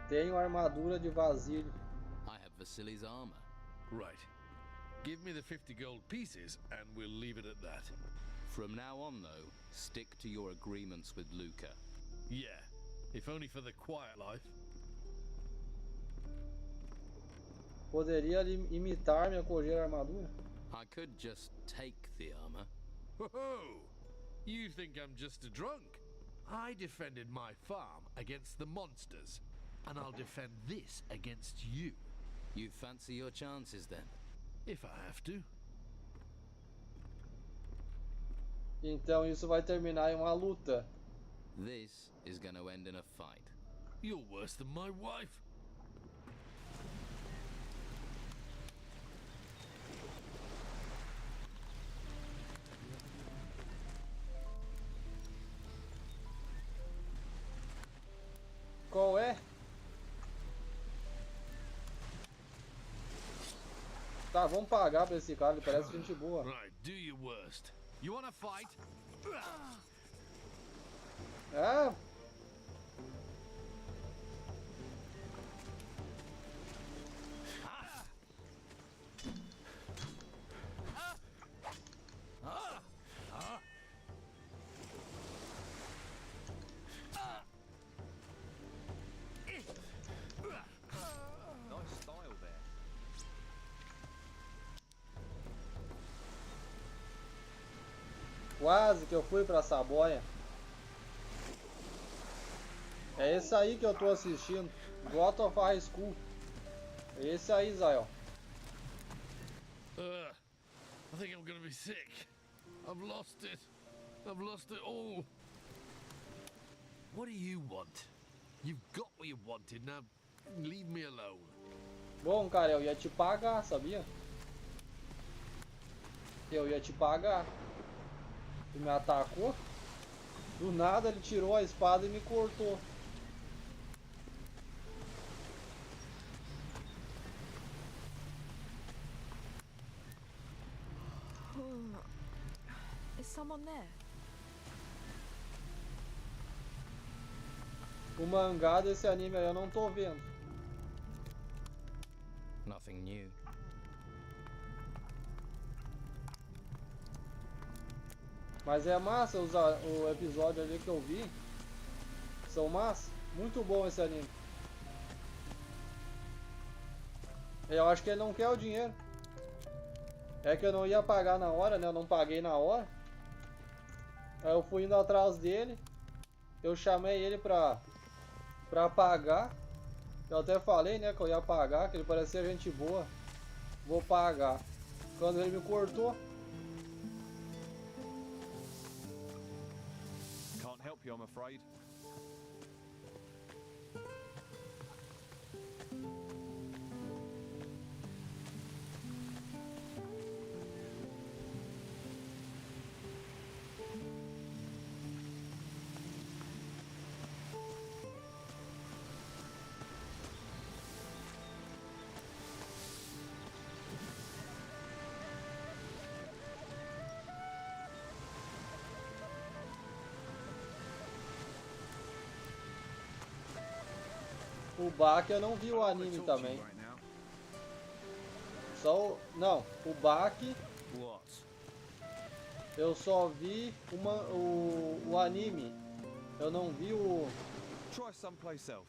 Tenho armadura de vasilho. I have Vasily's armor. Right. Give me the 50 gold pieces and we'll leave it at that. From now on, though, stick to your agreements with Luca. Yeah, if only for the quiet life. Poderia imitar-me a coger a armadura? I could just take the armor. Whoa! You think I'm just a drunk? I defended my farm against the monsters, and I'll defend this against you. You fancy your chances then? If I have to. Então isso vai terminar em uma luta. This is going to end in a fight. You're worse than my wife. Qual é? Tá, vamos pagar pra esse cara, ele parece gente boa. Right, do your worst. You wanna fight? É. Nice style there. Quase que eu fui pra Saboia. É esse aí que eu tô assistindo. God of High School. É esse aí, Zael. I think I'm gonna be sick. I've lost it. I've lost it all. What do you want? You've got what you wanted, now leave me alone. Bom, cara, eu ia te pagar, sabia? Eu ia te pagar. Tu me atacou. Do nada ele tirou a espada e me cortou. Is someone there? O mangá desse anime aí eu não tô vendo. Nothing new. Mas é massa o episódio ali que eu vi. São massa. Muito bom esse anime. Eu acho que ele não quer o dinheiro. É que eu não ia pagar na hora, né? Eu não paguei na hora. Aí eu fui indo atrás dele. Eu chamei ele pra pagar. Eu até falei, né, que eu ia pagar, que ele parecia gente boa. Vou pagar. Quando ele me cortou. Can't help you, I'm afraid. O Baki eu não vi o anime também. Só o... Não, o Baki eu só vi o anime. Eu não vi o... Try someplace else.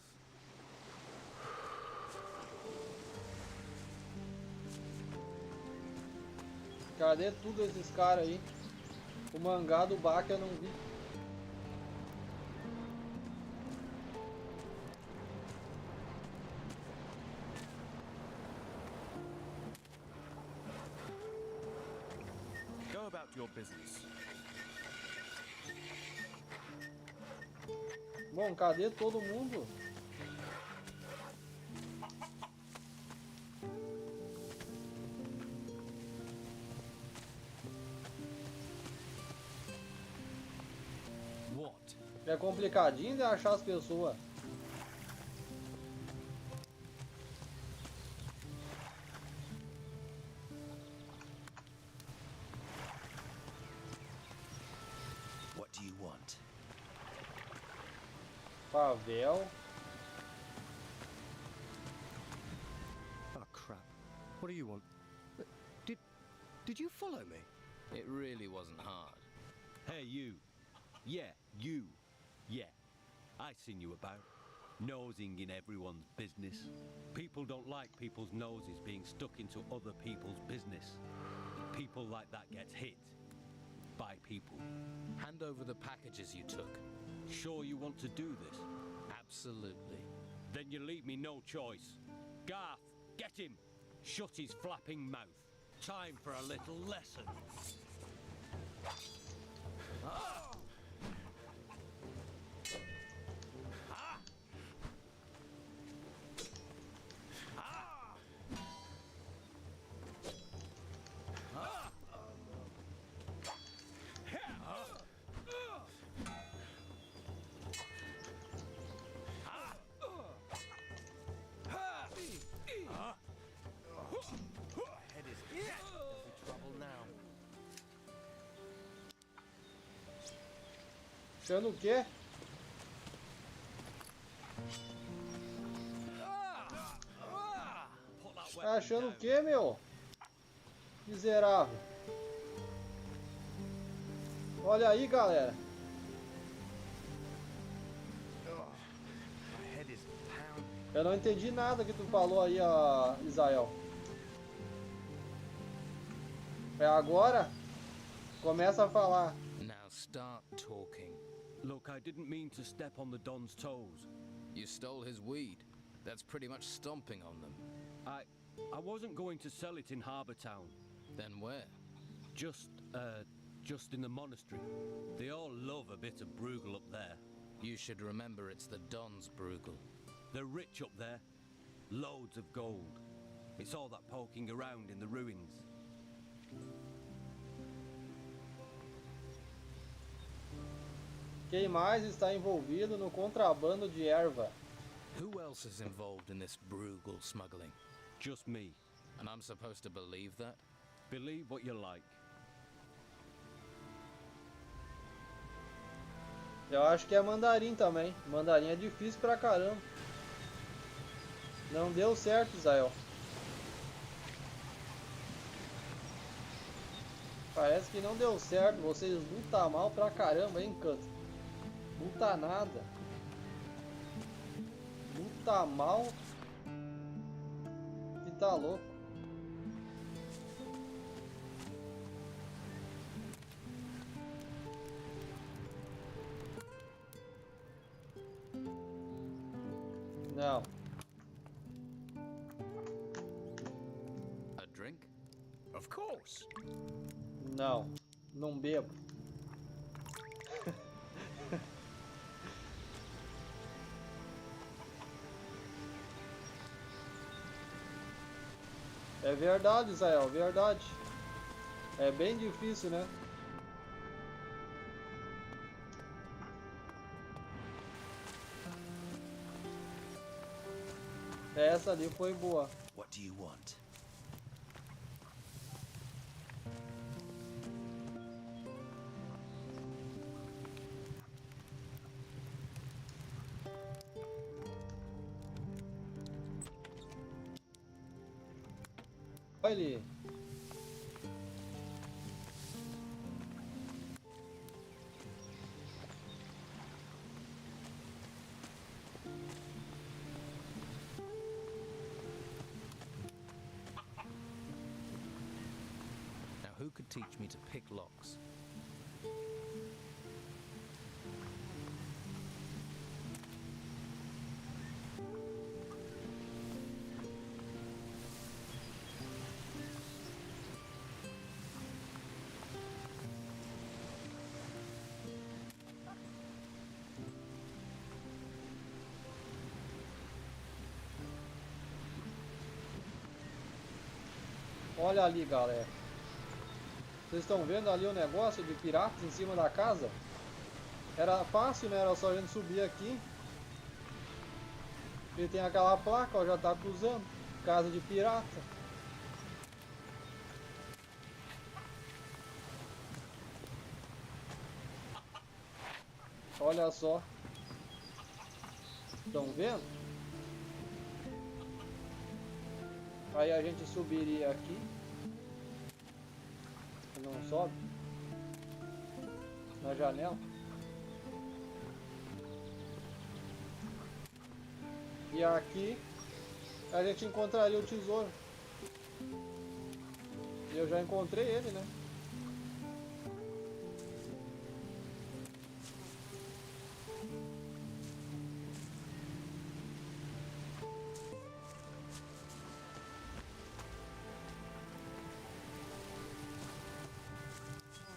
Cadê tudo esses caras aí? O mangá do Baki eu não vi. Go about your business. Bom, cadê todo mundo? what? É complicadinho de achar as pessoas. What do you want? Pavel. Oh crap. What do you want? Did you follow me? It really wasn't hard. Hey, you. Yeah, you. Yeah. I seen you about. Nosing in everyone's business. People don't like people's noses being stuck into other people's business. People like that gets hit. By people. Hand over the packages you took. Sure you want to do this? Absolutely. Then you leave me no choice. Garth, get him! Shut his flapping mouth. Time for a little lesson. Achando o quê? Achando o quê, meu? Miserável. Olha aí, galera. Eu não entendi nada que tu falou aí, Israel. É agora? Começa a falar. Now start talking. Look, I didn't mean to step on the Don's toes. You stole his weed. That's pretty much stomping on them. I wasn't going to sell it in Harbour Town. Then where? Just in the monastery. They all love a bit of Bruegel up there. You should remember it's the Don's Bruegel. They're rich up there. Loads of gold. It's all that poking around in the ruins. Quem mais está envolvido no contrabando de erva? Who else is involved in this Bruegel smuggling? Just me. And I'm supposed to believe that? Believe what you like. Eu acho que é mandarim também. Mandarim é difícil pra caramba. Não deu certo, Israel. Parece que não deu certo. Vocês lutam mal pra caramba, hein, Canto? Luta nada. Luta mal. Que tá louco. Não. A drink? Of course. Não. Não bebo. É verdade, Israel, verdade. É bem difícil, né? Essa ali foi boa. What do you want? Olha ali. Now who could teach me to pick locks? Olha ali, galera. Vocês estão vendo ali o negócio de piratas em cima da casa? Era fácil, né? Era só a gente subir aqui. E tem aquela placa, ó, já tá cruzando. Casa de pirata. Olha só. Estão vendo? Aí a gente subiria aqui. Não sobe. Na janela. E aqui a gente encontraria o tesouro. E eu já encontrei ele, né?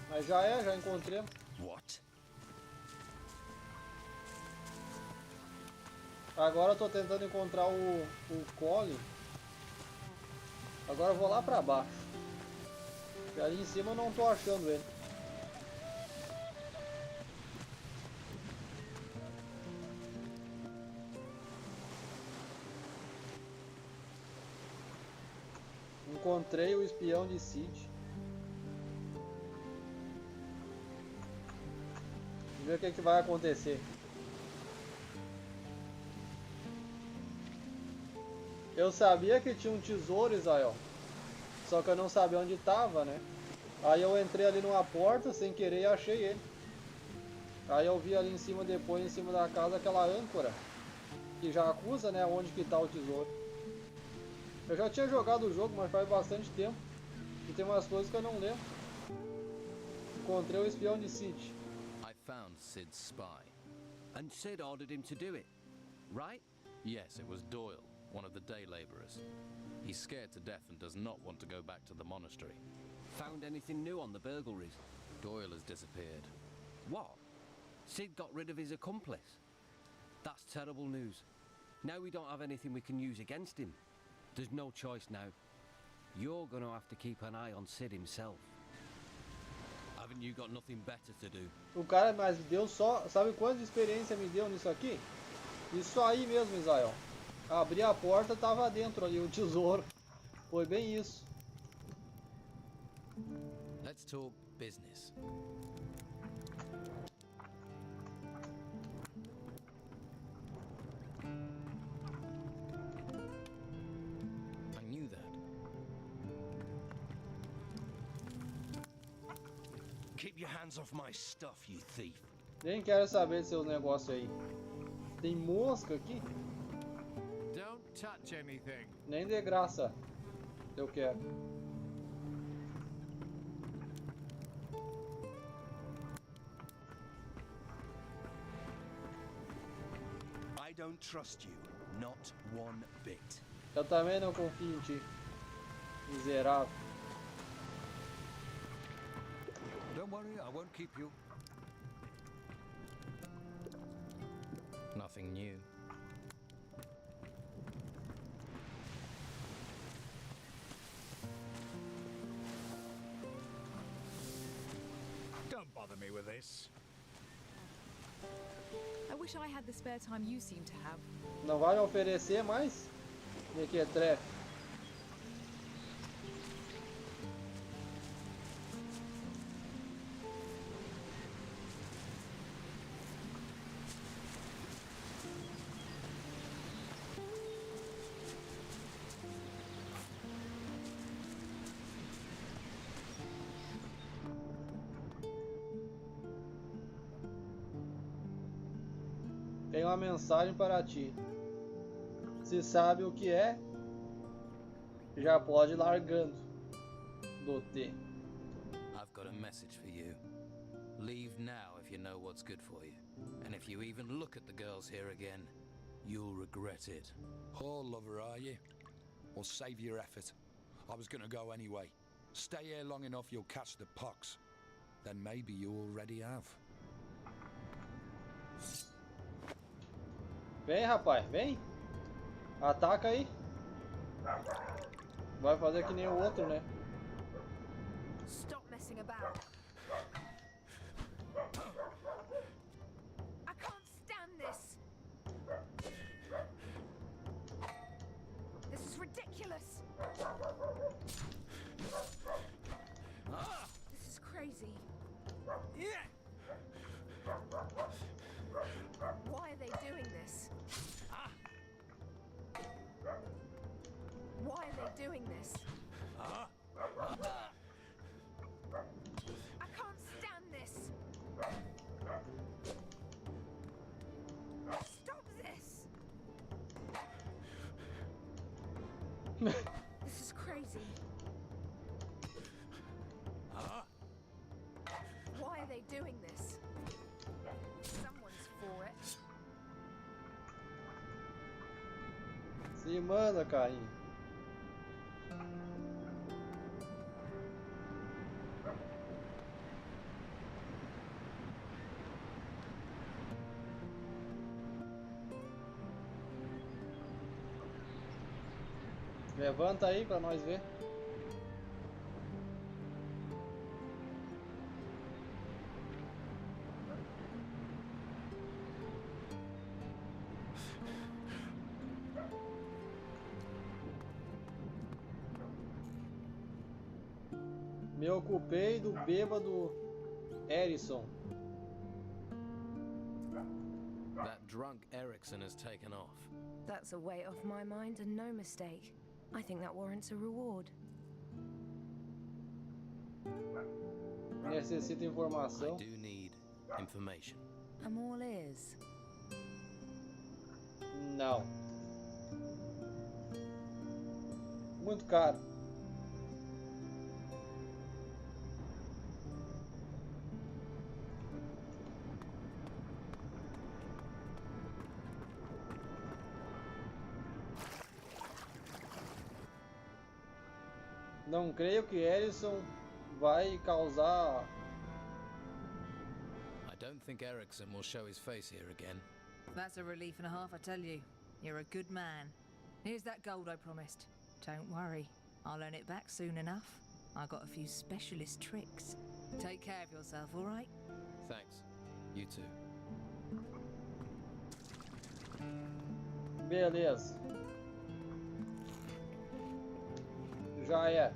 Mas já encontrei. What? Agora eu tô tentando encontrar o Colin. Agora eu vou lá pra baixo. E ali em cima eu não tô achando ele. Encontrei o espião de Sid. Vamos ver o que vai acontecer. Eu sabia que tinha um tesouro, Israel. Só que eu não sabia onde estava, né? Aí eu entrei ali numa porta sem querer e achei ele. Aí eu vi ali em cima depois, em cima da casa, aquela âncora. Que já acusa, né, onde que tá o tesouro. Eu já tinha jogado o jogo, mas faz bastante tempo. E tem umas coisas que eu não lembro. Encontrei o espião de Sid. I found Sid's spy. And Sid ordered him to do it, right? Yes, it was Doyle, one of the day laborers. He's scared to death and does not want to go back to the monastery. Found anything new on the burglaries? Doyle has disappeared. What? Sid got rid of his accomplice? That's terrible news. Now we don't have anything we can use against him. There's no choice now. You're gonna have to keep an eye on Sid himself. Haven't you got nothing better to do? O cara, mas deu só... Sabe quanta experiência me deu nisso aqui? Isso aí mesmo, Israel. Abri a porta, tava dentro ali o tesouro. Foi bem isso. Let's talk business. I knew that. Keep your hands off my stuff, you thief. Nem quero saber de seus negócios aí. Tem mosca aqui? Don't touch anything. Nem de graça. Eu quero. I don't trust you, not one bit. Eu também não confio em ti. Miserável. Don't worry, I won't keep you. Nothing new. Don't bother me with this. I wish I had the spare time you seem to have. Não vai me oferecer mais? Mequetrefe. Tenho uma mensagem para ti. Se sabe o que é, já pode ir largando. Do T. I've got a message for you. Leave now if you know what's good for you. And if you even look at the girls here again, you'll regret it. Whore lover, are you? Well, save your effort. I was gonna go anyway. Stay here long enough, you'll catch the pox. Then maybe you already have. Vem, rapaz, vem. Ataca aí. Vai fazer que nem o outro, né? Stop messing about. doing this? I can't stand this. Stop this. This is crazy. Why are they doing this? Someone's for it. Se manda, Caim. Levanta aí pra nós ver. Me ocupei do bêbado Erison. That drunk Erickson has taken off. That's a weight off my mind and no mistake. I think that warrants a reward. Necessita informação. I do need information. I'm all ears. Não. Muito caro. Não creio que Erison vai causar. I don't think Erickson will show his face here again. That's a relief and a half, I tell you. You're a good man. Here's that gold I promised. Don't worry, I'll earn it back soon enough. I got a few specialist tricks. Take care of yourself, all right? Thanks. You too. Beleza. Já é.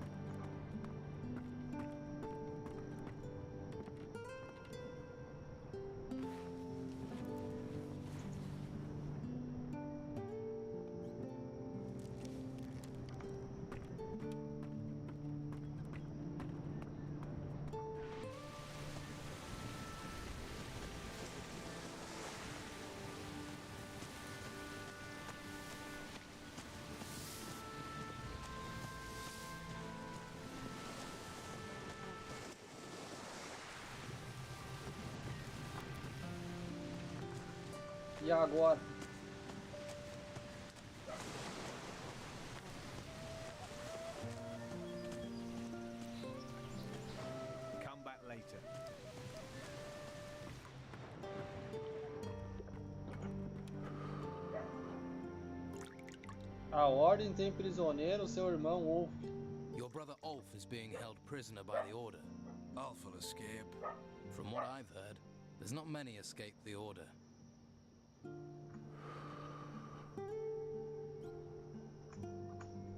E agora? Come back later. A ordem tem prisioneiro seu irmão Wolf. Your brother Ulf is being held prisoner by the Order. Ulf will escape. From what I've heard, there's not many escape the Order.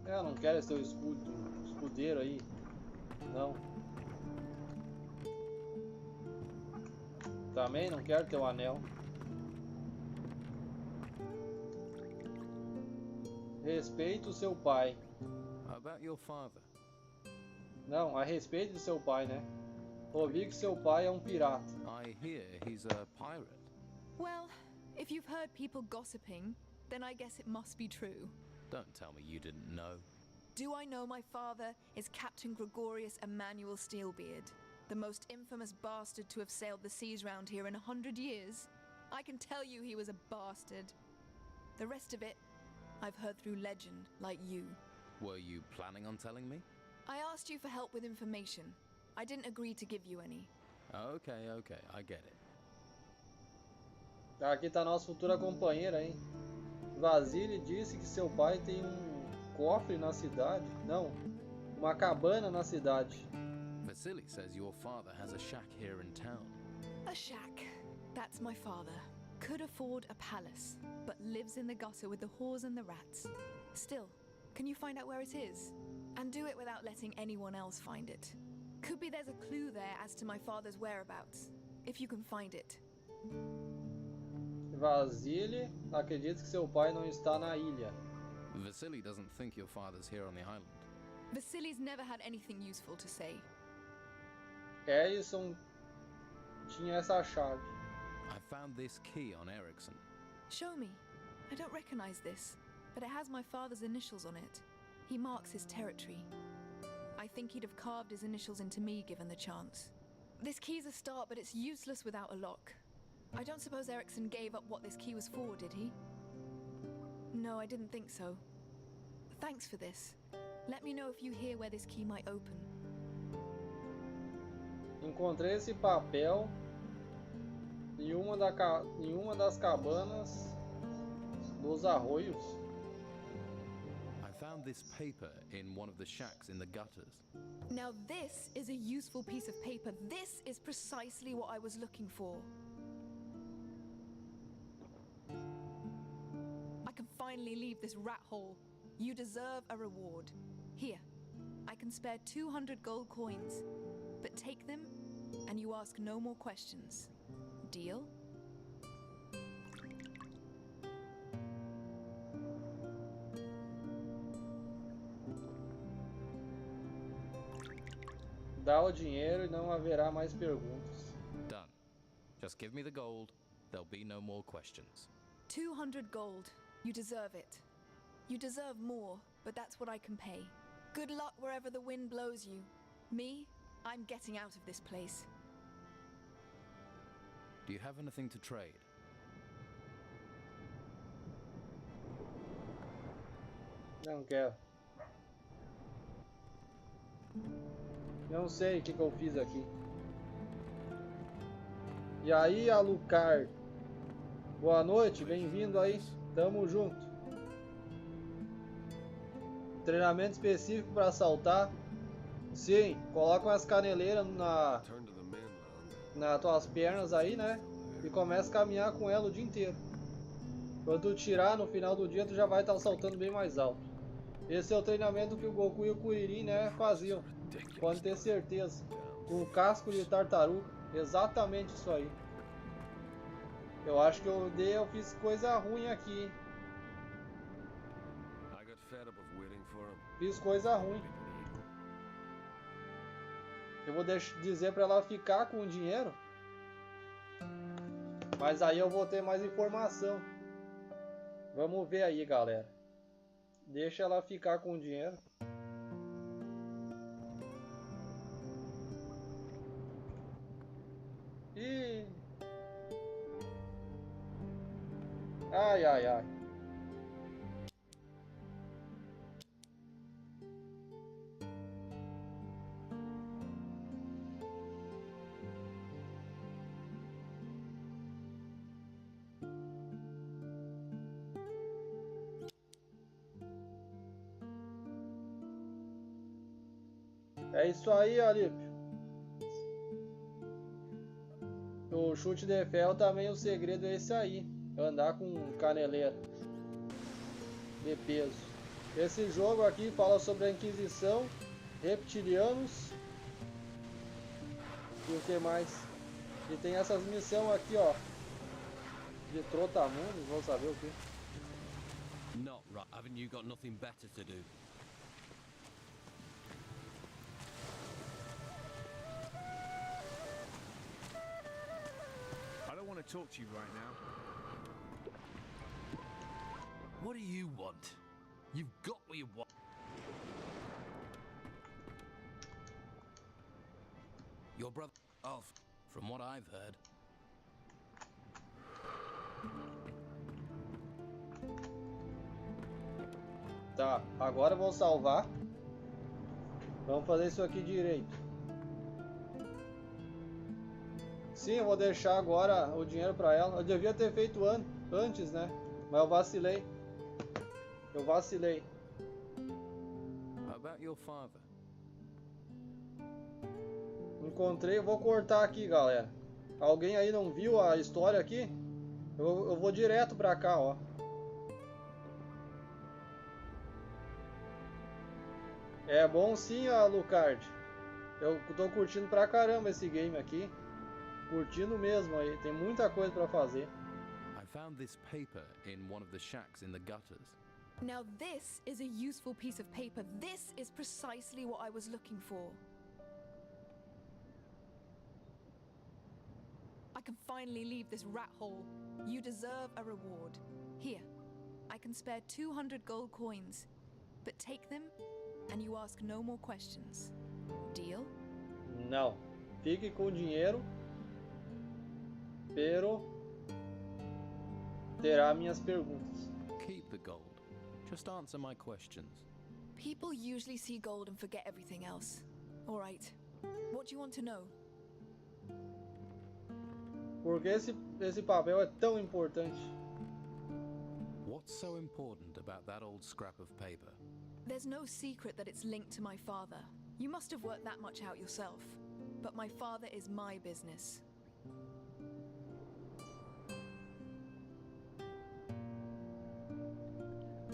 Eu não quero seu escudeiro aí. Não. Também não quero teu anel. Respeito o seu pai. How about your father? Não, a respeito do seu pai, né? Ouvi que seu pai é um pirata. I hear he's a pirate. Well, if you've heard people gossiping, then I guess it must be true. Don't tell me you didn't know. Do I know my father is Captain Gregorius Emmanuel Steelbeard, the most infamous bastard to have sailed the seas round here in 100 years? I can tell you he was a bastard. The rest of it, I've heard through legend, like you. Were you planning on telling me? I asked you for help with information. I didn't agree to give you any. Okay, I get it. Aqui tá nossa futura companheira, hein? Vasily disse que seu pai tem cofre na cidade. Não, uma cabana na cidade. Vasily says your father has a shack here in town. A shack. That's my father. Could afford a palace, but lives in the gutter with the whores and the rats. Still, can you find out where it is? And do it without letting anyone else find it. Could be there's a clue there as to my father's whereabouts, if you can find it. Vasily acredita que seu pai não está na ilha. Vasily doesn't think your father's here on the island. Vasily's never had anything useful to say. Ellison tinha essa chave. I found this key on Erickson. Show me. I don't recognize this, but it has my father's initials on it. He marks his territory. I think he'd have carved his initials into me given the chance. This key's a start, but it's useless without a lock. I don't suppose Erickson gave up what this key was for, did he? No, I didn't think so. Thanks for this. Let me know if you hear where this key might open. Encontrei esse papel em uma das cabanas dos arroios. I found this paper in one of the shacks in the gutters. Now this is a useful piece of paper. This is precisely what I was looking for. I can finally leave this rat hole. You deserve a reward. Here, I can spare 200 gold coins, but take them and you ask no more questions. Deal? Dá o dinheiro e não haverá mais perguntas. Done. Just give me the gold. There'll be no more questions. 200 gold. You deserve it. You deserve more, but that's what I can pay. Good luck wherever the wind blows you. Me, I'm getting out of this place. Do you have anything to trade? Não quero. Não sei o que eu fiz aqui. E aí, Alucard? Boa noite, bem-vindo aí. Tamo junto. Treinamento específico para assaltar. Sim, coloca umas caneleiras nas tuas pernas aí, né? E começa a caminhar com ela o dia inteiro. Quando tu tirar, no final do dia, tu já vai estar saltando bem mais alto. Esse é o treinamento que o Goku e o Kuririn, né, faziam. Pode ter certeza. Com casco de tartaruga. Exatamente isso aí. Eu acho que eu fiz coisa ruim aqui. Fiz coisa ruim. Eu vou dizer pra ela ficar com o dinheiro. Mas aí eu vou ter mais informação. Vamos ver aí, galera. Deixa ela ficar com o dinheiro. E... Ai, ai, ai. É isso aí, Alípio. O chute de ferro também, o segredo é esse aí. Andar com caneleira de peso. Esse jogo aqui fala sobre a Inquisição, reptilianos e o que mais? E tem essas missões aqui, ó, de trotamundos, vamos saber o que. Not right. Haven't you got nothing better to do? I don't want to talk to you right now. What do you want? You've got what you want. Your brother Alf, from what I've heard. Tá, agora eu vou salvar. Vamos fazer isso aqui direito. Sim, eu vou deixar agora o dinheiro pra ela. Eu devia ter feito antes, né? Mas eu vacilei. Eu vacilei. How about your father? Encontrei, eu vou cortar aqui, galera. Alguém aí não viu a história aqui? Eu vou direto pra cá, ó. É bom sim, Alucard. Eu tô curtindo pra caramba esse game aqui. Curtindo mesmo aí, tem muita coisa pra fazer. I found this paper in one of the shacks in the gutters. Now this is a useful piece of paper. This is precisely what I was looking for. I can finally leave this rat hole. You deserve a reward. Here, I can spare 200 gold coins, but take them and you ask no more questions. Deal? Não. Fique com o dinheiro, pero terá minhas perguntas. Keep the gold. Just answer my questions. People usually see gold and forget everything else. All right. What do you want to know? Por que esse papel é tão importante? What's so important about that old scrap of paper? There's no secret that it's linked to my father. You must have worked that much out yourself. But my father is my business.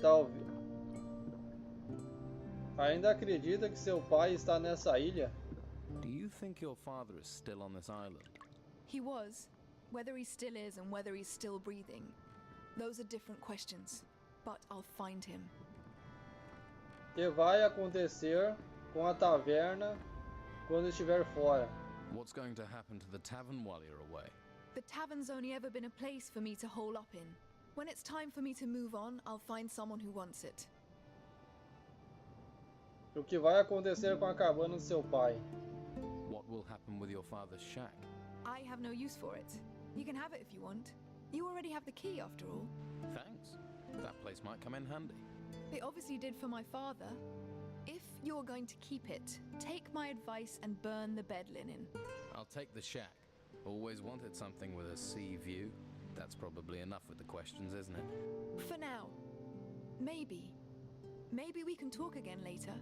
Talvez. Ainda acredita que seu pai está nessa ilha? Do you think your father is still on this island? He was. Whether he still is and whether he's still breathing, those are different questions. But I'll find him. O que vai acontecer com a taverna quando estiver fora? What's going to happen to the tavern while you're away? The tavern's only ever been a place for me to hole up in. When it's time for me to move on, I'll find someone who wants it. O que vai acontecer com a cabana de seu pai? What will happen with your father's shack? I have no use for it. You can have it if you want. You already have the key, after all. Thanks. That place might come in handy. It obviously did for my father. If you're going to keep it, take my advice and burn the bed linen. I'll take the shack. Always wanted something with a sea view. That's probably enough with the questions, isn't it? For now. Maybe. Maybe we can talk again later.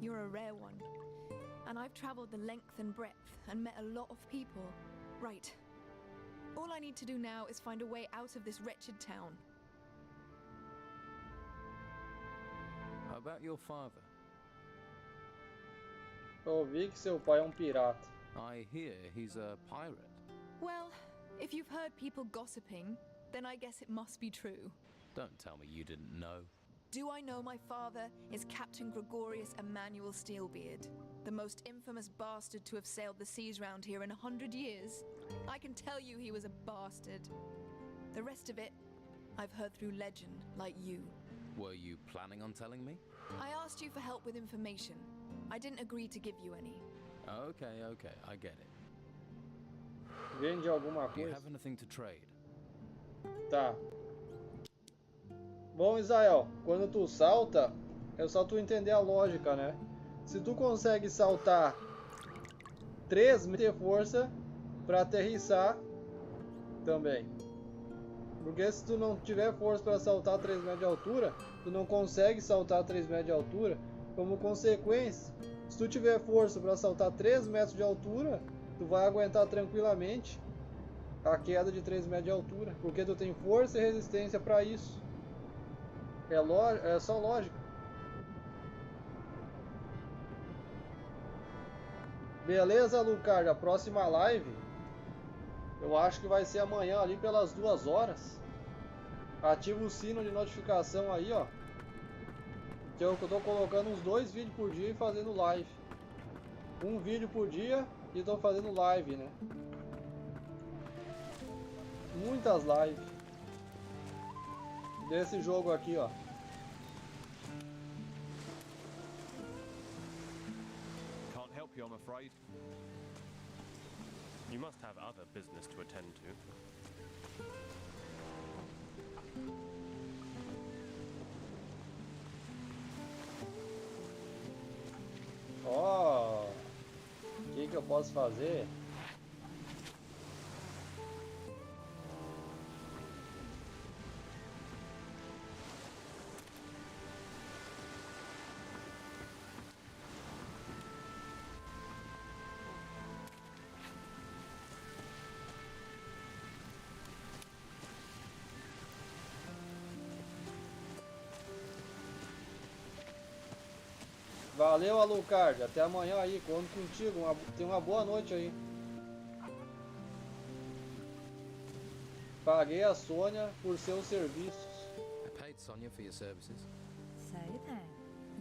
You're a rare one. And I've traveled the length and breadth and met a lot of people. Right. All I need to do now is find a way out of this wretched town. How about your father? Ouvi que seu pai é pirata. I hear he's a pirate. Well, if you've heard people gossiping, then I guess it must be true. Don't tell me you didn't know. Do I know my father is Captain Gregorius Emmanuel Steelbeard, the most infamous bastard to have sailed the seas round here in 100 years? I can tell you he was a bastard. The rest of it, I've heard through legend, like you. Were you planning on telling me? I asked you for help with information. I didn't agree to give you any. Okay, I get it. Vende alguma Do you coisa? have anything to trade? Tá. Bom, Israel, quando tu salta, é só tu entender a lógica, né? Se tu consegue saltar 3 metros de força para aterrissar também. Porque se tu não tiver força para saltar 3 metros de altura, tu não consegue saltar 3 metros de altura. Como consequência, se tu tiver força para saltar 3 metros de altura, tu vai aguentar tranquilamente a queda de 3 metros de altura. Porque tu tem força e resistência para isso. É só lógica. Beleza, Lucard? A próxima live eu acho que vai ser amanhã ali pelas 2 horas. Ativa o sino de notificação aí, ó. Que eu tô colocando uns 2 vídeos por dia e fazendo live. Um vídeo por dia e tô fazendo live, né? Muitas lives desse jogo aqui, ó. Can't help you, I'm afraid. You must have other business to attend to. Ó, o que eu posso fazer? Valeu, Alucard. Até amanhã aí. Conto contigo. Tenha uma boa noite aí. Paguei a Sônia por seus serviços. I Sonia, for your services. So then,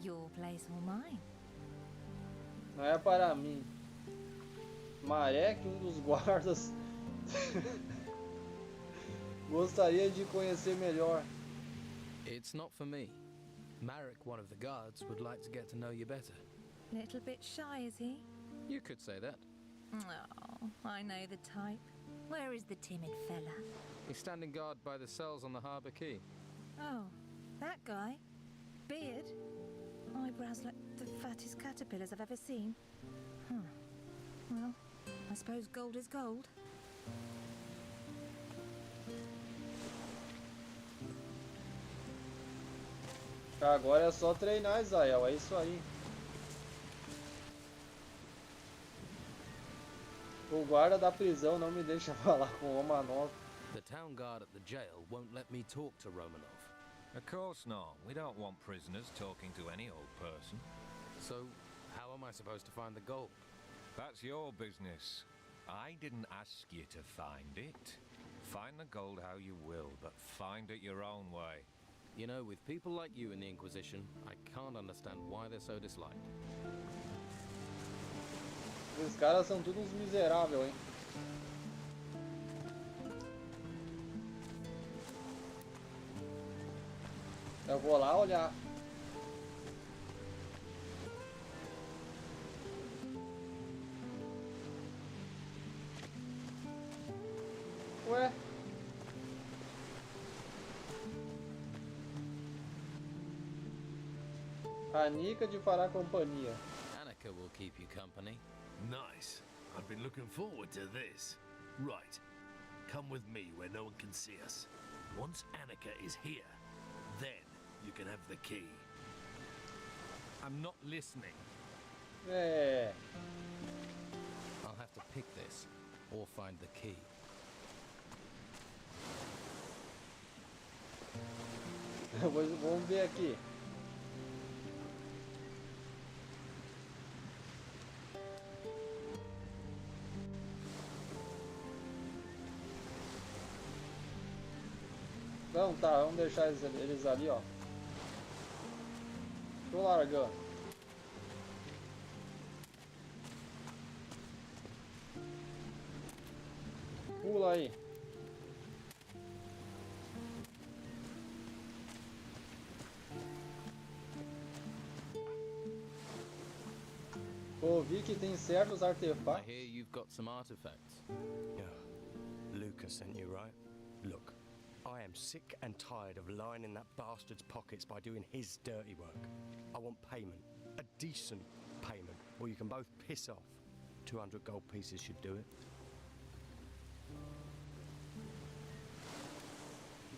your place or mine? Não é para mim. Marek, dos guardas, gostaria de conhecer melhor. It's not for me. Marek, one of the guards, would like to get to know you better. Little bit shy, is he? You could say that. Oh, I know the type. Where is the timid fella? He's standing guard by the cells on the harbour quay. Oh, that guy? Beard? Eyebrows like the fattest caterpillars I've ever seen. Well, I suppose gold is gold. Agora é só treinar, Israel, é isso aí. O guarda da prisão não me deixa falar com o Romanov. The town guard at the jail won't let me talk to Romanov. Of course not. We don't want prisoners talking to any old person. So, how am I supposed to find the gold? That's your business. I didn't ask you to find it. Find the gold how you will, but find it your own way. You know, with people like you in the Inquisition, I can't understand why they're so disliked. Os caras são todos uns miseráveis, hein? Eu vou lá olhar. Ué? A Nika te fará companhia. Annika will keep you company. Nice. I've been looking forward to this. Right. Come with me where no one can see us. Once Annika is here, then you can have the key. I'm not listening. É. I'll have to pick this, or find the key. Vamos ver aqui. Então tá, vamos deixar eles ali, ó. Tô largando. Pula aí. Ouvi que tem certos artefatos. I hear you've got some artifacts. Yeah. Lucas sent you, right? Look, I am sick and tired of lying in that bastard's pockets by doing his dirty work. I want payment. A decent payment. Or you can both piss off. 200 gold pieces should do it.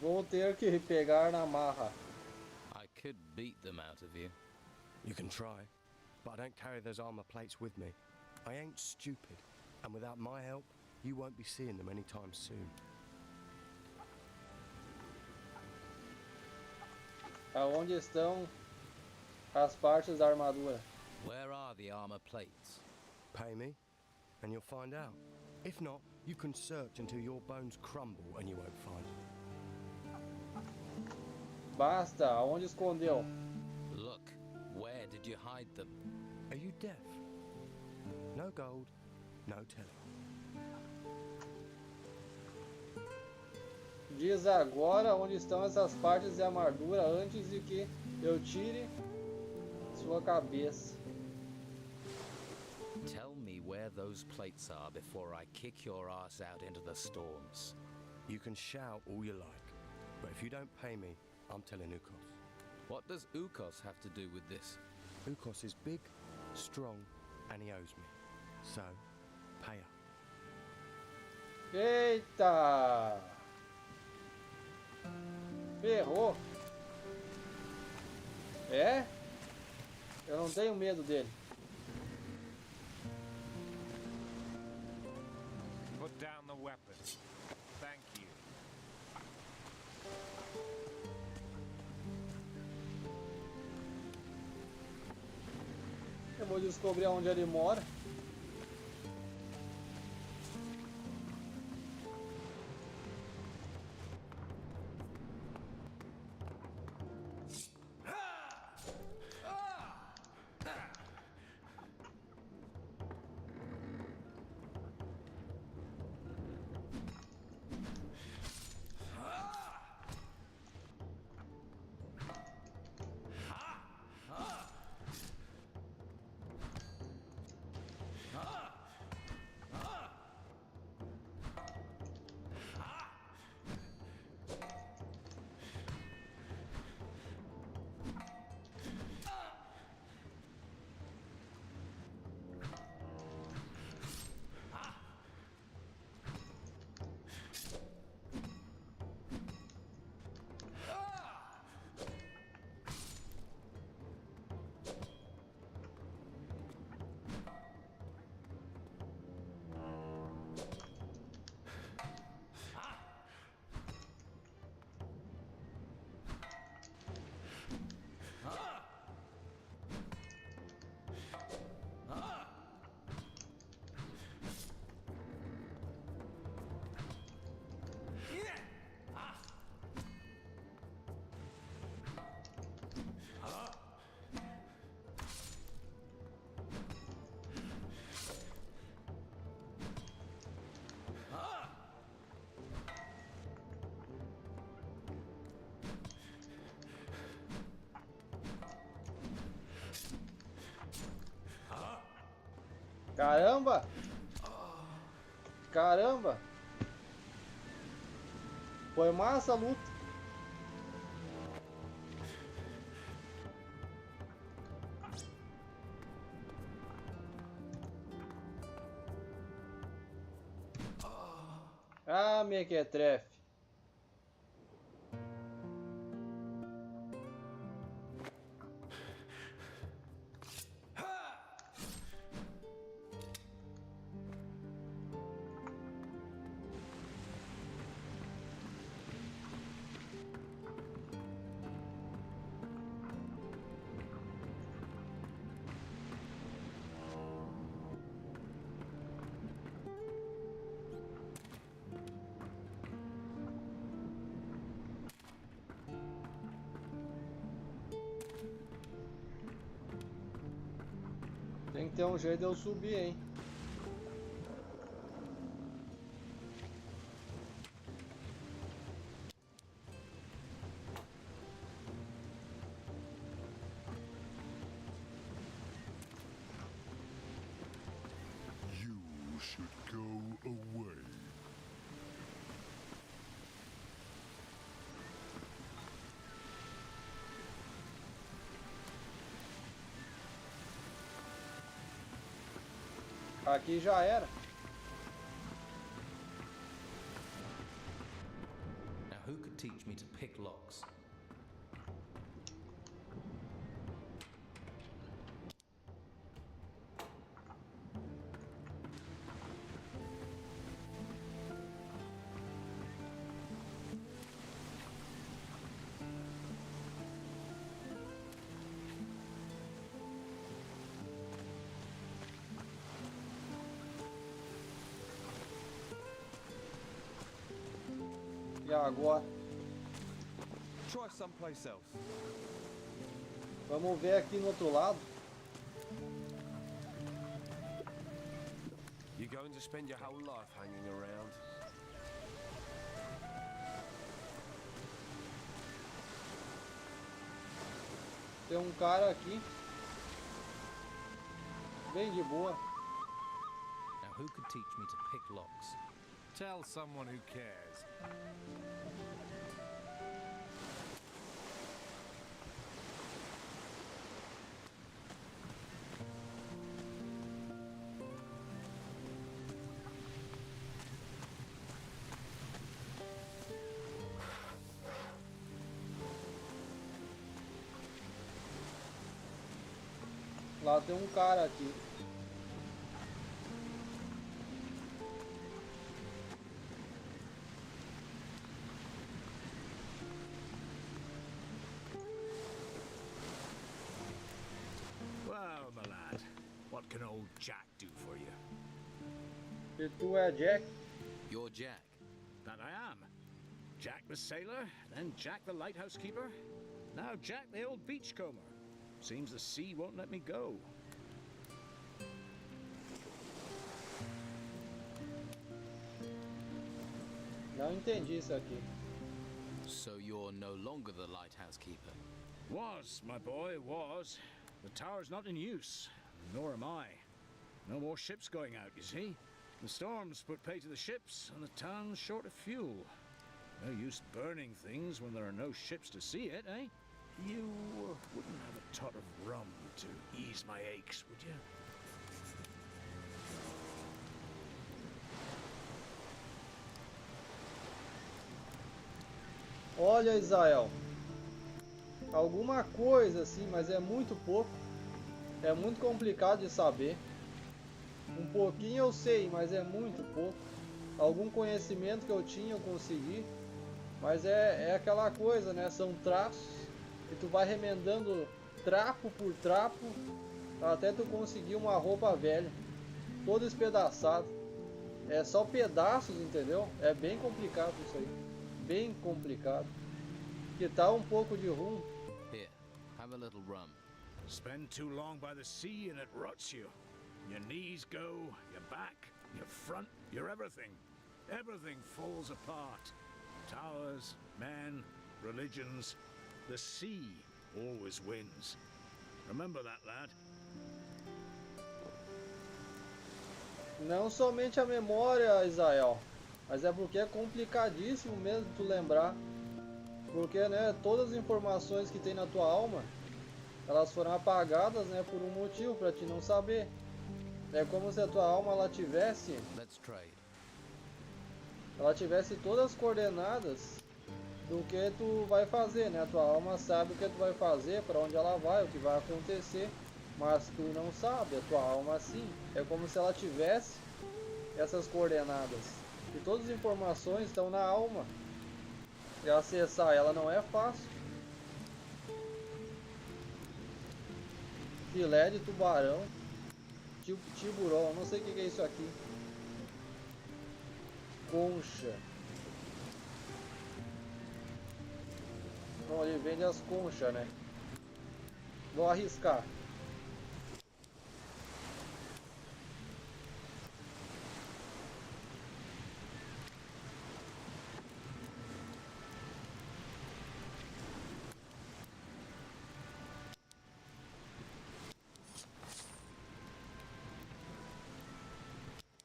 Vou ter que pegar na marra. I could beat them out of you. You can try, but I don't carry those armor plates with me. I ain't stupid, and without my help, you won't be seeing them anytime soon. Aonde estão as partes da armadura? Where are the armor plates? Pay me, and you'll find out. If not, you can search until your bones crumble and you won't find them. Basta, aonde escondeu? Look, where did you hide them? Are you deaf? No gold, no telling. Diz agora onde estão essas partes de armadura antes de que eu tire sua cabeça. Tell me where those plates are before I kick your ass out into the storms. You can shout all you like, but if you don't pay me, I'm telling Ukos. What does Ukos have to do with this? Ukos is big, strong, and he owes me. So, pay up. Eita! Ferrou! É? Eu não tenho medo dele. Put down the weapon. Thank you. Eu vou descobrir onde ele mora. Caramba! Caramba! Foi massa a luta. Ah, mequetrefe. Tem que ter um jeito de eu subir, hein? You should go away. Aqui já era. Now, who could teach me to pick locks? E agora? Try someplace else. Vamos ver aqui no outro lado. You're going to spend your whole life hanging around. Tem um cara aqui. Bem de boa. Now, who could teach me to pick locks? Tell someone who cares. Lá tem um cara aqui. Well, my lad, what can old Jack do for you? E tu é Jack? You're Jack. That I am. Jack the sailor, then Jack the lighthouse keeper, now Jack the old beachcomber. Seems the sea won't let me go. Não entendi isso aqui. So you're no longer the lighthouse keeper? Was, my boy, was. The tower's not in use, nor am I. No more ships going out, you see? The storms put pay to the ships, and the town's short of fuel. No use burning things when there are no ships to see it, eh? You wouldn't have a tot of rum to ease my aches, would you? Olha, Israel. Alguma coisa assim, mas é muito pouco. É muito complicado de saber. Um pouquinho eu sei, mas é muito pouco. Algum conhecimento que eu tinha eu consegui. Mas é aquela coisa, né? São traços. E tu vai remendando trapo por trapo até tu conseguir uma roupa velha, toda espedaçada. É só pedaços, entendeu? É bem complicado isso aí, bem complicado. Que tal um pouco de rum? Here, have a little rum. Spend too long by the sea and it rots you. Your knees go, your back, your front, your everything. Everything falls apart. Towers, men, religions. The sea always wins. Remember that, lad. Não somente a memória, Israel, mas é porque é complicadíssimo mesmo tu lembrar. Porque, né, todas as informações que tem na tua alma, elas foram apagadas, né, por um motivo, para te não saber. É como se a tua alma ela tivesse todas as coordenadas do que tu vai fazer, né? A tua alma sabe o que tu vai fazer, para onde ela vai, o que vai acontecer, mas tu não sabe, a tua alma sim. É como se ela tivesse essas coordenadas. E todas as informações estão na alma. E acessar ela não é fácil. Filé de tubarão, tiburão, não sei o que é isso aqui. Concha. Não, ele vende as conchas, né? Vou arriscar.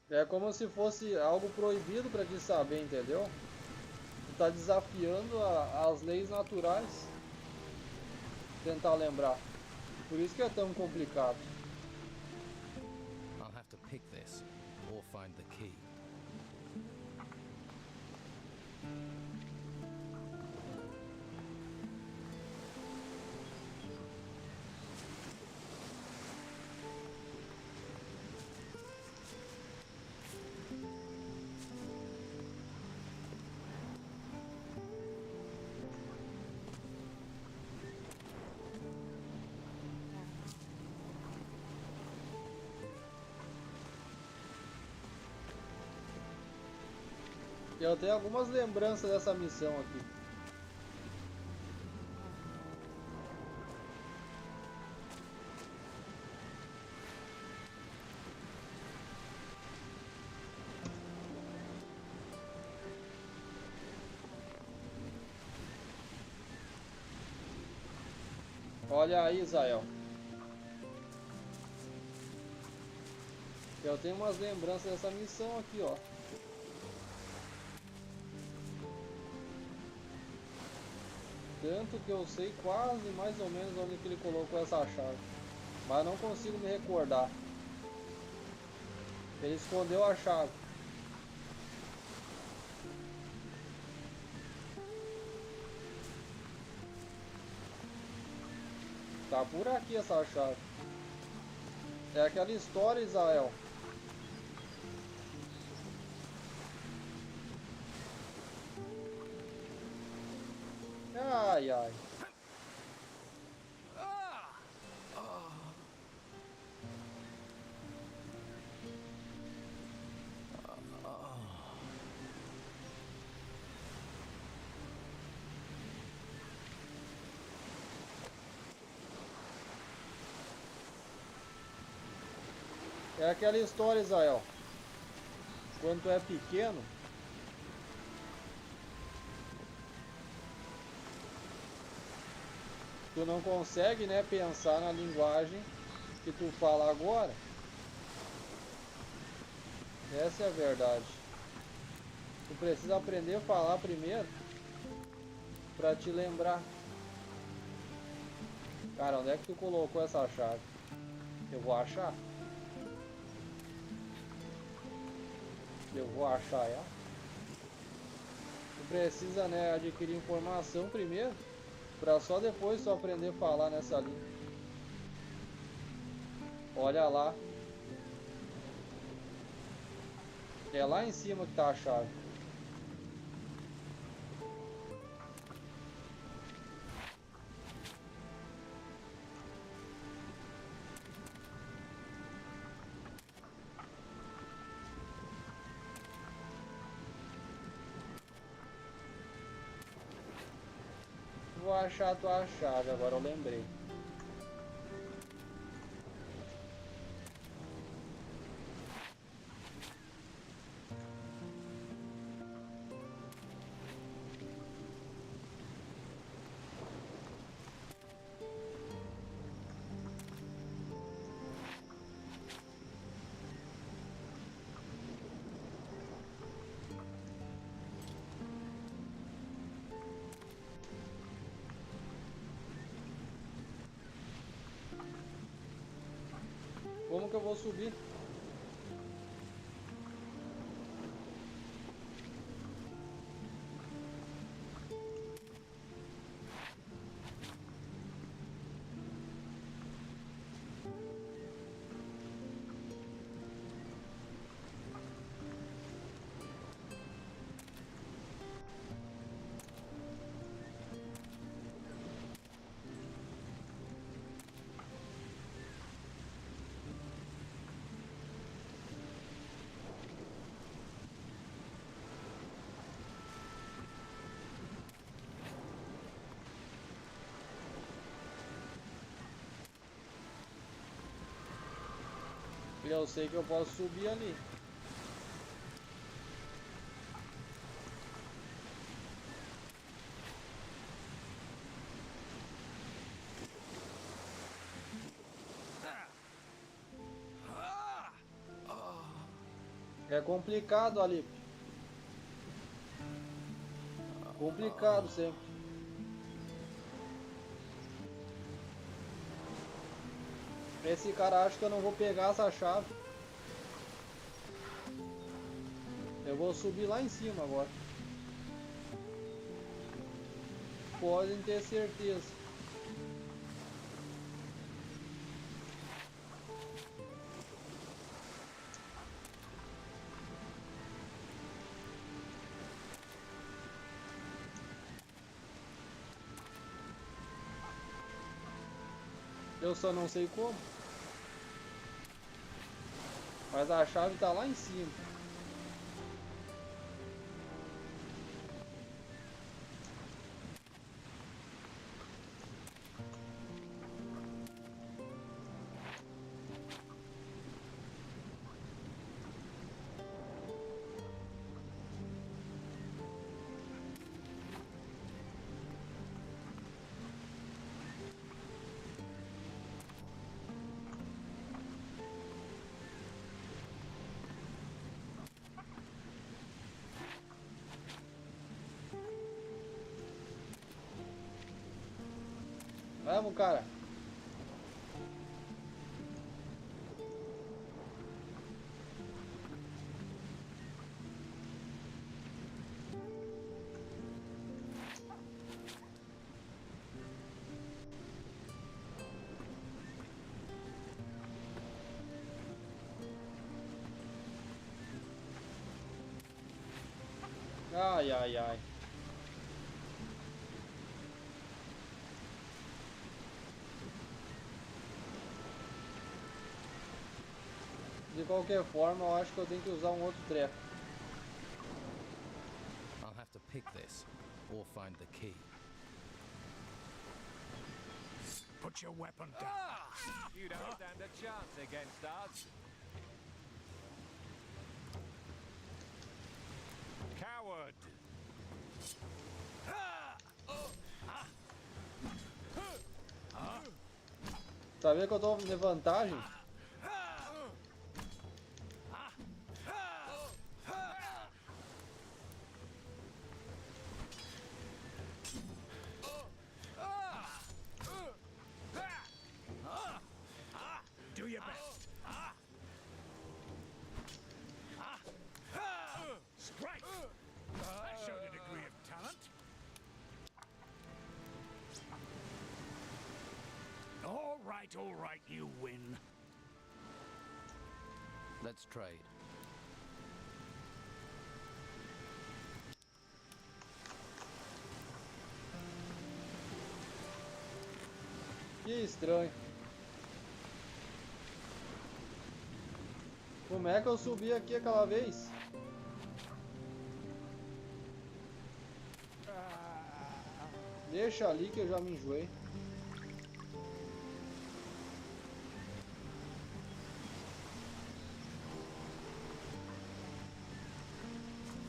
É como se fosse algo proibido para te saber, entendeu? Tu tá desafiando as leis naturais. Tentar lembrar. Por isso que é tão complicado. I'll have to pick this or find the key. Eu tenho algumas lembranças dessa missão aqui. Olha aí, Israel. Eu tenho umas lembranças dessa missão aqui, ó. Tanto que eu sei quase mais ou menos onde que ele colocou essa chave. Mas não consigo me recordar. Ele escondeu a chave. Tá por aqui essa chave. É aquela história, Israel. Ai, ai. É aquela história, Israel. Quando tu é pequeno, tu não consegue, né, pensar na linguagem que tu fala agora. Essa é a verdade. Tu precisa aprender a falar primeiro pra te lembrar. Cara, onde é que tu colocou essa chave? Eu vou achar. Eu vou achar ela. Tu precisa, né, adquirir informação primeiro, pra só depois tu aprender a falar nessa língua. Olha lá. É lá em cima que tá a chave. Vou achar a tua chave, agora eu lembrei. que eu vou subir. E eu sei que eu posso subir ali. É complicado ali. Complicado sempre. Esse cara acha que eu não vou pegar essa chave. Eu vou subir lá em cima agora. Podem ter certeza. Eu só não sei como. Mas a chave tá lá em cima. Vamos, cara. Ai, ai, ai. De qualquer forma, eu acho que eu tenho que usar um outro treco. I'll have to pick this or find the key. Put your weapon down. You don't stand a chance against us. Coward! Tá vendo que eu tô em vantagem? Do your best. Strike! That showed a degree of talent. All right, you win. Let's trade. Que estranho. Como é que eu subi aqui aquela vez? Deixa ali que eu já me enjoei.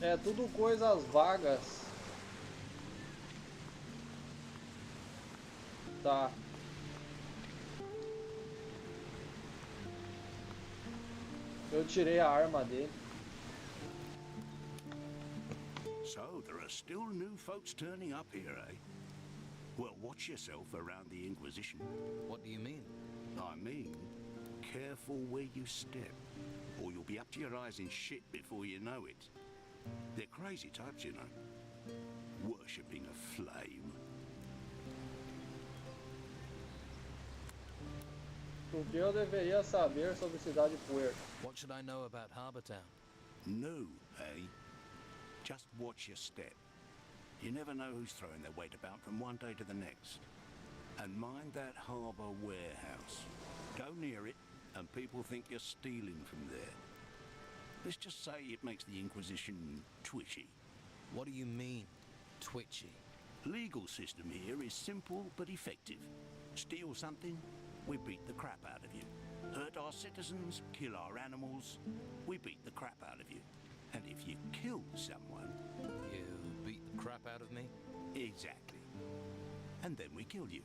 É tudo coisas vagas. Tá. Eu tirei a arma dele. So there are still new folks turning up here, eh? Well, watch yourself around the Inquisition. What do you mean? I mean, careful where you step, or you'll be up to your eyes in shit before you know it. They're crazy types, you know. Worshipping a flame. O que eu deveria saber sobre Cidade Puerto? What should I know about Harbour Town? No, eh? Just watch your step. You never know who's throwing their weight about from one day to the next. And mind that harbour warehouse. Go near it, and people think you're stealing from there. Let's just say it makes the Inquisition twitchy. What do you mean, twitchy? Legal system here is simple but effective. Steal something, we beat the crap out of you. Hurt our citizens, kill our animals, we beat the crap out of you. And if you kill someone... You beat the crap out of me? Exactly. And then we kill you.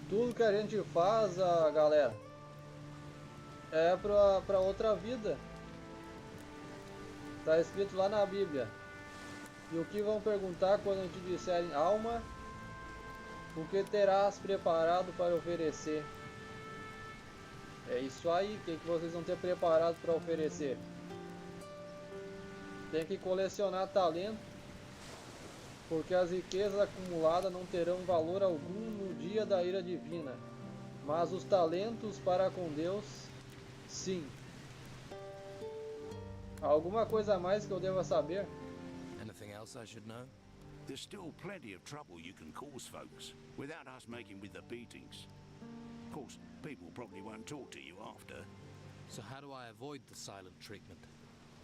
Tudo que a gente faz, galera, é pra outra vida. Tá escrito lá na Bíblia. E o que vão perguntar quando te disserem: alma, o que terás preparado para oferecer? É isso aí, o que vocês vão ter preparado para oferecer? Tem que colecionar talento, porque as riquezas acumuladas não terão valor algum no dia da ira divina, mas os talentos para com Deus, sim. Alguma coisa a mais que eu deva saber? Anything else I should know? There's still plenty of trouble you can cause folks, without us making with the beatings. Of course, people probably won't talk to you after. So how do I avoid the silent treatment?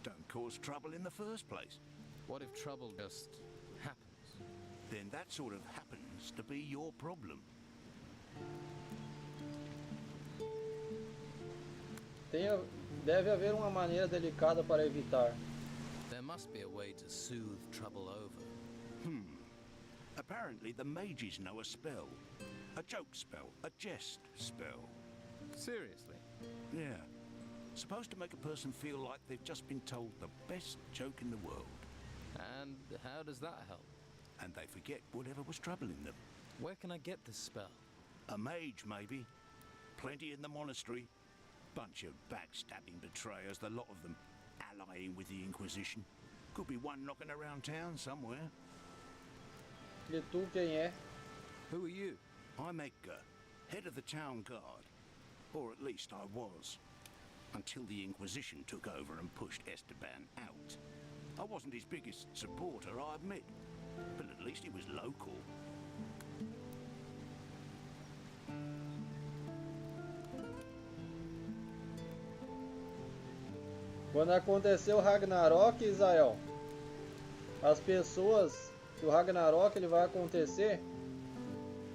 Don't cause trouble in the first place. What if trouble just happens? Then that sort of happens to be your problem. Deve haver uma maneira delicada para evitar. There must be a way to soothe trouble over. Apparently the mages know a spell. A joke spell, a jest spell. Seriously? Yeah. Supposed to make a person feel like they've just been told the best joke in the world. And how does that help? And they forget whatever was troubling them. Where can I get this spell? A mage, maybe. Plenty in the monastery. Bunch of backstabbing betrayers, the lot of them allying with the Inquisition. Could be one knocking around town somewhere. E tu quem é? Who are you? I'm Edgar, head of the town guard. Or at least I was. Until the Inquisition took over and pushed Esteban out. I wasn't his biggest supporter, I admit. But at least he was local. Quando aconteceu o Ragnarok, Israel, as pessoas, o Ragnarok ele vai acontecer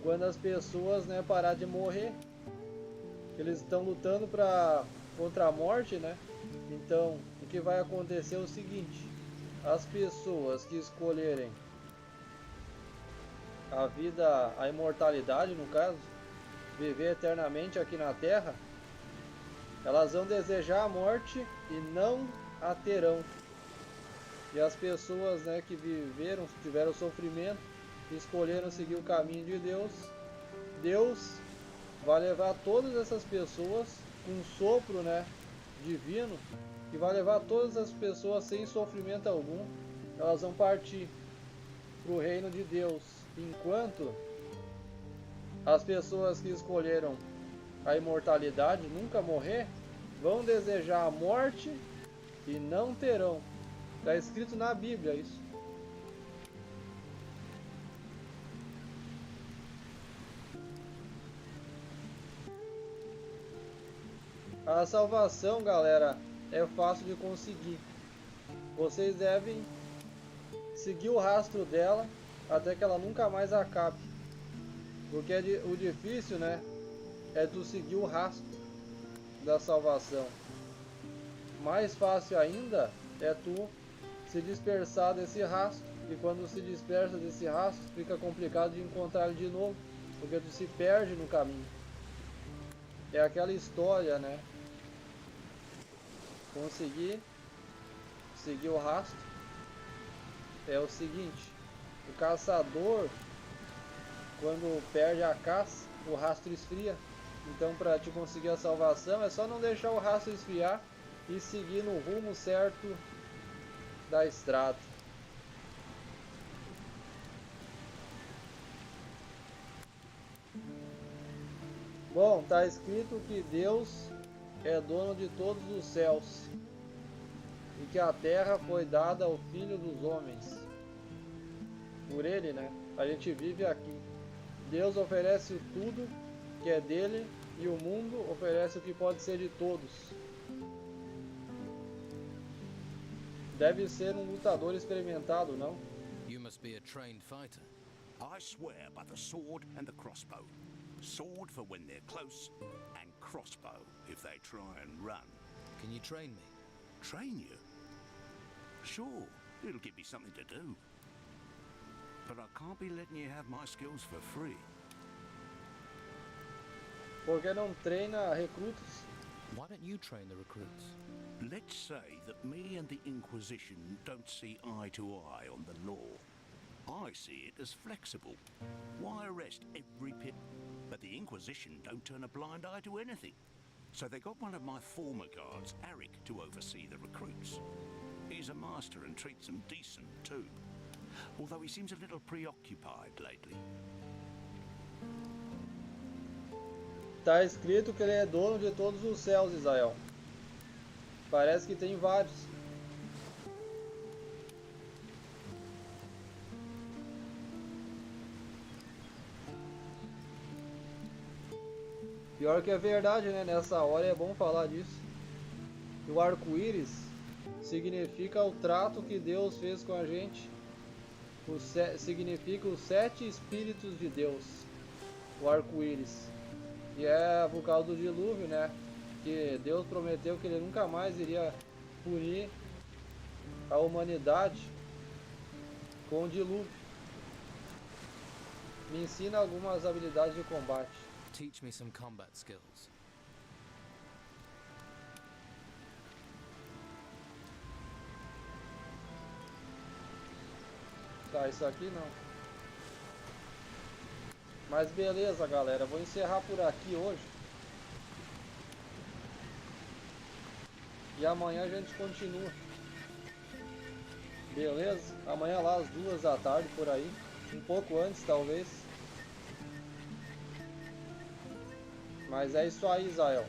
quando as pessoas, né, parar de morrer. Eles estão lutando contra a morte, né? Então, o que vai acontecer é o seguinte: as pessoas que escolherem a vida, a imortalidade, no caso, viver eternamente aqui na Terra, elas vão desejar a morte e não a terão. E as pessoas, né, que viveram, tiveram sofrimento, escolheram seguir o caminho de Deus, Deus vai levar todas essas pessoas com um sopro, né, divino, que vai levar todas as pessoas sem sofrimento algum. Elas vão partir para o reino de Deus, enquanto as pessoas que escolheram a imortalidade, nunca morrer, vão desejar a morte e não terão. Está escrito na Bíblia isso. A salvação, galera, é fácil de conseguir. Vocês devem seguir o rastro dela até que ela nunca mais acabe. Porque o difícil, né, é tu seguir o rastro da salvação. Mais fácil ainda é tu se dispersar desse rastro. E quando se dispersa desse rastro, fica complicado de encontrar ele de novo, porque tu se perde no caminho. É aquela história, né, conseguir seguir o rastro, é o seguinte: o caçador, quando perde a caça, o rastro esfria. Então, para te conseguir a salvação, é só não deixar o rastro esfriar e seguir no rumo certo da estrada. Bom, está escrito que Deus é dono de todos os céus e que a terra foi dada ao Filho dos homens. Por ele, né? A gente vive aqui. Deus oferece tudo que é dele e o mundo oferece o que pode ser de todos. Deve ser um lutador experimentado, não? You must be a trained fighter. I swear by the sword and the crossbow. Sword for when they're close, and crossbow if they try and run. Can you train me? Train you? Sure, it'll give me something to do. But I can't be letting you have my skills for free. Por que não treina recrutas? Why don't you train the recruits? Let's say that me and the Inquisition don't see eye to eye on the law. I see it as flexible. Why arrest every pit? But the Inquisition don't turn a blind eye to anything. So they got one of my former guards, Eric, to oversee the recruits. He's a master and treats them decent too. Although he seems a little preoccupied lately. Tá escrito que ele é dono de todos os céus, Israel. Parece que tem vários. Pior que é verdade, né? Nessa hora é bom falar disso. E o arco-íris significa o trato que Deus fez com a gente. Significa os 7 espíritos de Deus. O arco-íris. E é por causa do dilúvio, né? Que Deus prometeu que ele nunca mais iria punir a humanidade com o dilúvio. Me ensina algumas habilidades de combate. Teach me some combat skills. Tá, isso aqui não. Mas beleza, galera. Vou encerrar por aqui hoje. E amanhã a gente continua. Beleza? Amanhã lá às 2 da tarde, por aí. Um pouco antes, talvez. Mas é isso aí, Israel.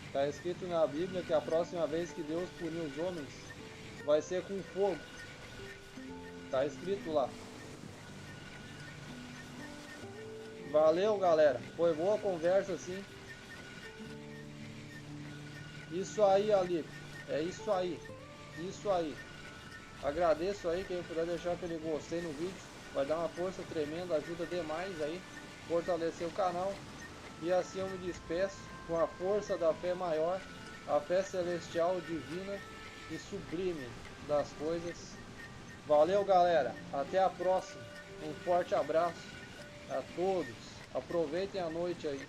Está escrito na Bíblia que a próxima vez que Deus punir os homens vai ser com fogo. Está escrito lá. Valeu, galera. Foi boa conversa, sim. Isso aí, Ali. É isso aí. Isso aí. Agradeço aí quem puder deixar aquele gostei no vídeo. Vai dar uma força tremenda, ajuda demais aí. Fortalecer o canal. E assim eu me despeço com a força da fé maior, a fé celestial, divina e sublime das coisas. Valeu, galera. Até a próxima. Um forte abraço a todos. Aproveitem a noite aí.